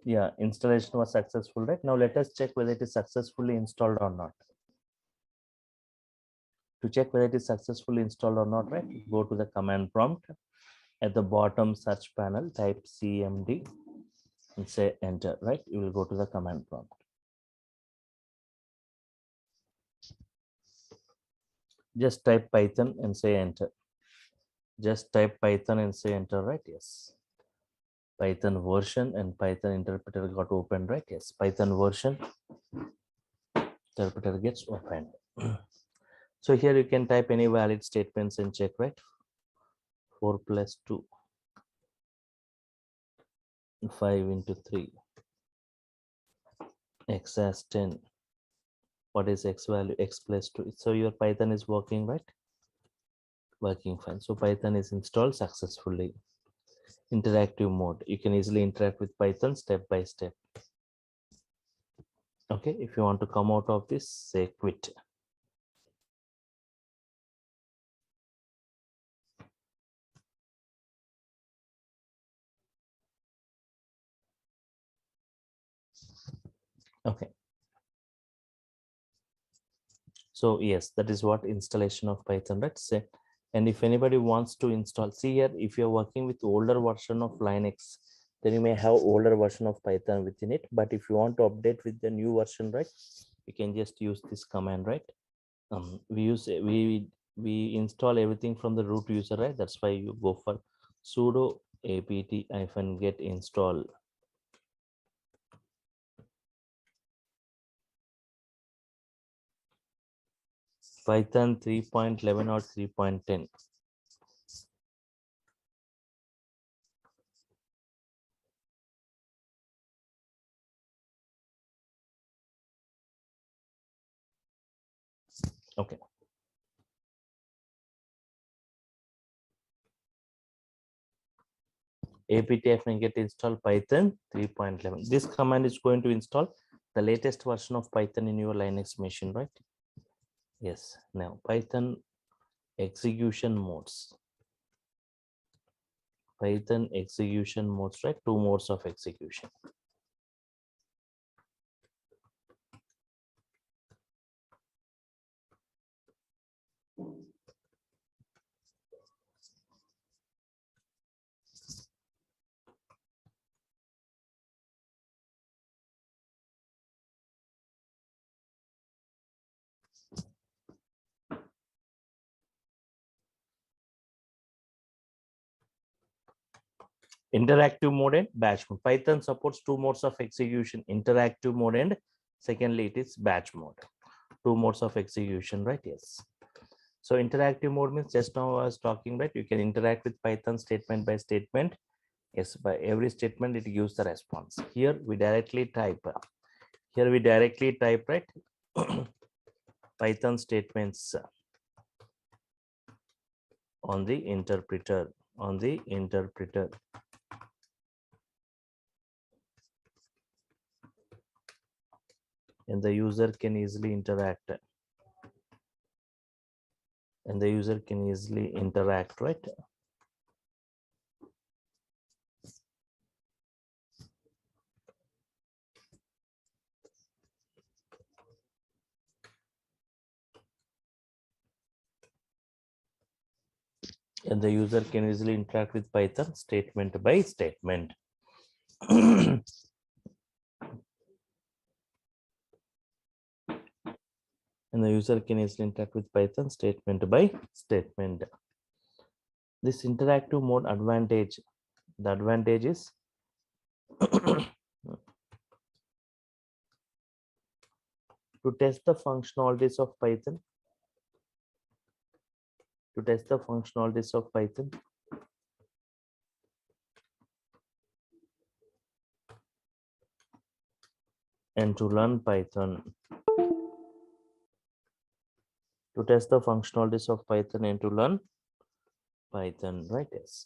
Yeah, installation was successful, right? Now let us check whether it is successfully installed or not. To check whether it is successfully installed or not, right? Go to the command prompt. At the bottom search panel, type CMD and say enter, right? You will go to the command prompt. Just type Python and say enter. Just type Python and say enter, right? Yes. Python version and Python interpreter got opened, right? Yes. Python version interpreter gets opened. So here you can type any valid statements and check, right? 4 plus 2, 5 into 3, x as 10. What is x value? X plus 2. So your Python is working, right? Working fine. So Python is installed successfully. Interactive mode. You can easily interact with Python step by step. Okay, if you want to come out of this, say quit. Okay. So yes, that is what installation of Python, let's say. And if anybody wants to install, see here, if you're working with older version of Linux, then you may have older version of Python within it. But if you want to update with the new version, right, you can just use this command, right? We install everything from the root user, right? That's why you go for sudo apt-get install. Python 3.11 or 3.10. Okay. apt-get install Python 3.11. This command is going to install the latest version of Python in your Linux machine, right? Yes. Now Python execution modes. Python execution modes, right? 2 modes of execution. Interactive mode and batch mode. Python supports 2 modes of execution, interactive mode and secondly it is batch mode. 2 modes of execution, right? Yes. So interactive mode means just now I was talking, right? You can interact with Python statement by statement. Yes, by every statement it gives the response. Here we directly type. Right? Python statements on the interpreter. And the user can easily interact. Right? And the user can easily interact with Python statement by statement. And the user can easily interact with Python statement by statement. This interactive mode advantage, the advantage is to test the functionalities of Python. And to learn Python. To test the functionalities of Python and to learn Python, right? Yes.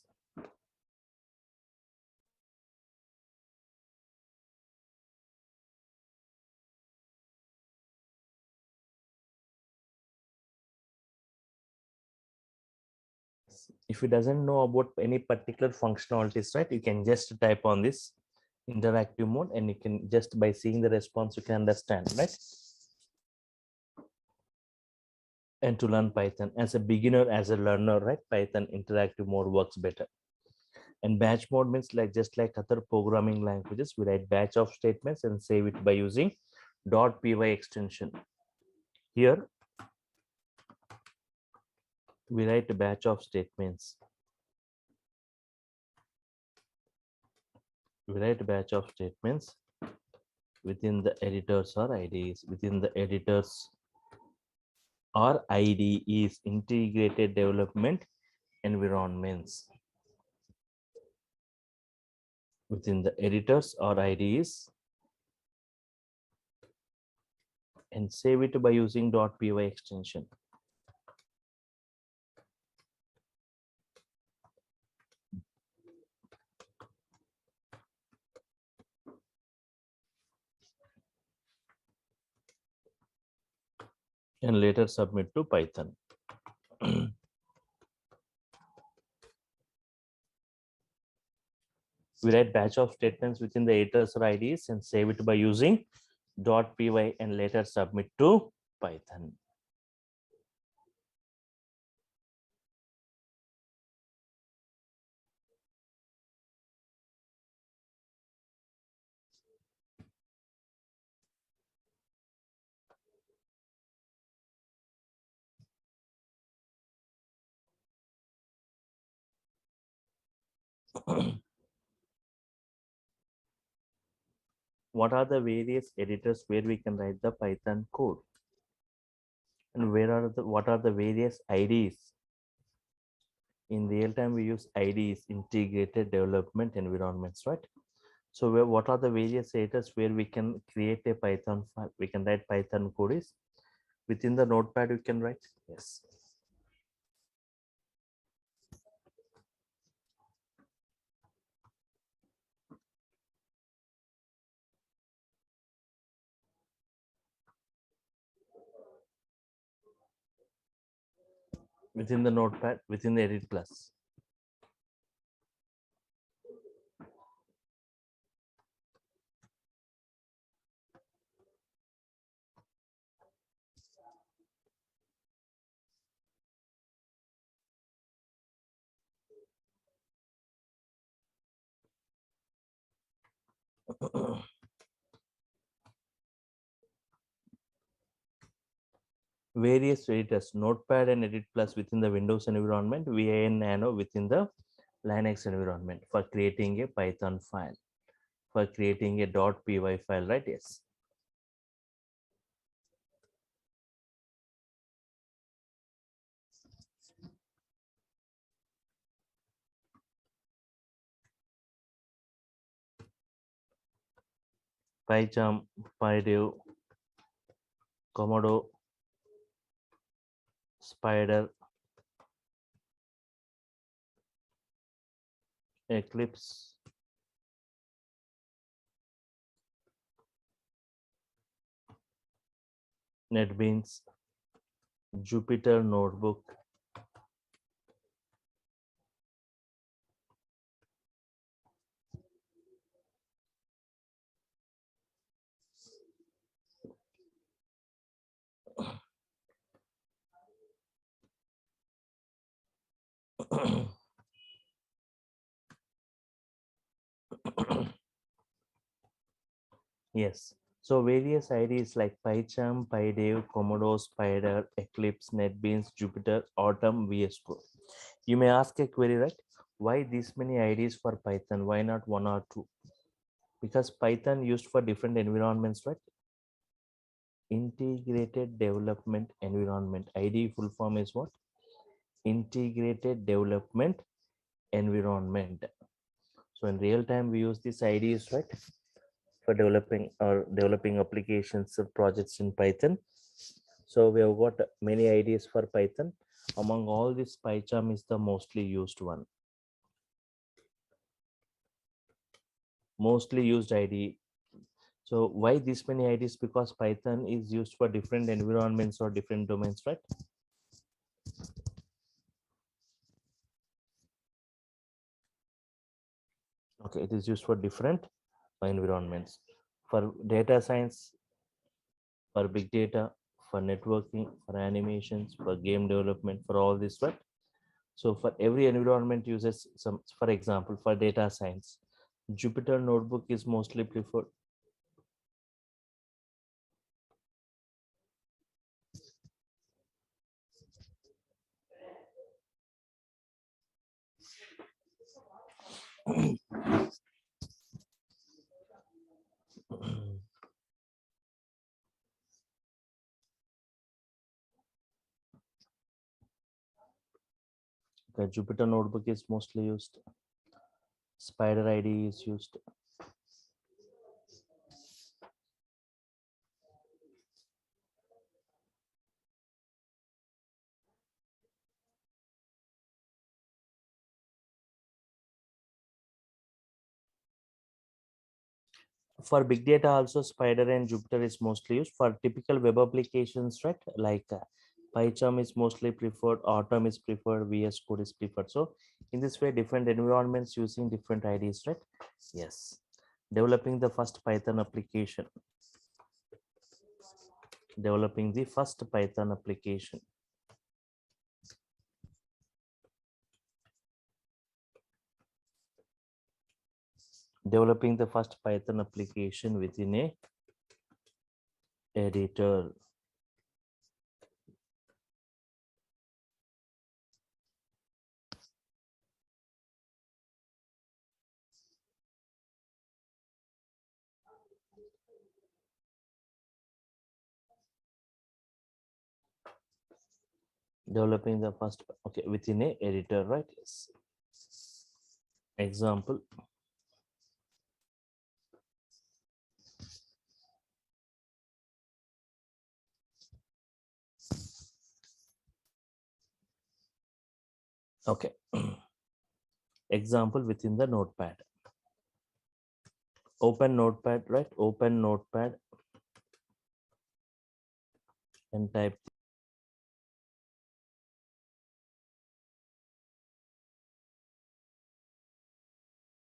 If you doesn't know about any particular functionalities, right, you can just type on this interactive mode and you can just by seeing the response you can understand, right? And to learn Python as a beginner, as a learner, right, Python interactive mode works better. And batch mode means like just like other programming languages, we write batch of statements and save it by using .py extension. Here We write a batch of statements. We write a batch of statements within the editors or IDEs. Within the editors or IDEs, integrated development environments. Within the editors or IDEs, and save it by using .py extension. And later submit to Python. We write batch of statements within the editors or IDs and save it by using .py and later submit to Python. What are the various editors where we can write the Python code? And what are the various IDs? In real time, we use IDs, integrated development environments, right? So what are the various editors where we can create a Python file? We can write Python code is within the notepad we can write. Yes. Within the notepad, within the edit plus. Various editors, notepad and edit plus within the Windows environment, VIN Nano within the Linux environment for creating a Python file, for creating a .py file, right? Yes. PyCharm, PyDev, Komodo, Spider, Eclipse, NetBeans, Jupyter Notebook, yes. So various IDs like PyCharm, PyDev, Komodo, Spider, Eclipse, NetBeans, Jupyter, Autumn, VS Code. You may ask a query, right? Why these many IDs for Python? Why not one or two? Because Python used for different environments, right? Integrated development environment. ID full form is what? Integrated development environment. So in real time, we use these IDs, right? For developing applications or projects in Python. So we have got many IDs for Python. Among all this, PyCharm is the mostly used one. Mostly used ID. So why this many IDs? Because Python is used for different environments or different domains, right? Okay, it is used for different environments. For data science, for big data, for networking, for animations, for game development, for all this, right? So for every environment uses some, for example, for data science, Jupyter Notebook is mostly preferred. Okay, Jupyter Notebook is mostly used. Spider ID is used. For big data also, Spider and Jupyter is mostly used. For typical web applications, right, like PyCharm is mostly preferred, Atom is preferred, VS Code is preferred. So in this way, different environments using different IDs, right? Yes. Developing the first Python application. Developing the first Python application. Developing the first Python application within a editor. Developing the first, okay, within a editor, right? Yes. Example. Okay. Example within the notepad. Open notepad, right? Open notepad and type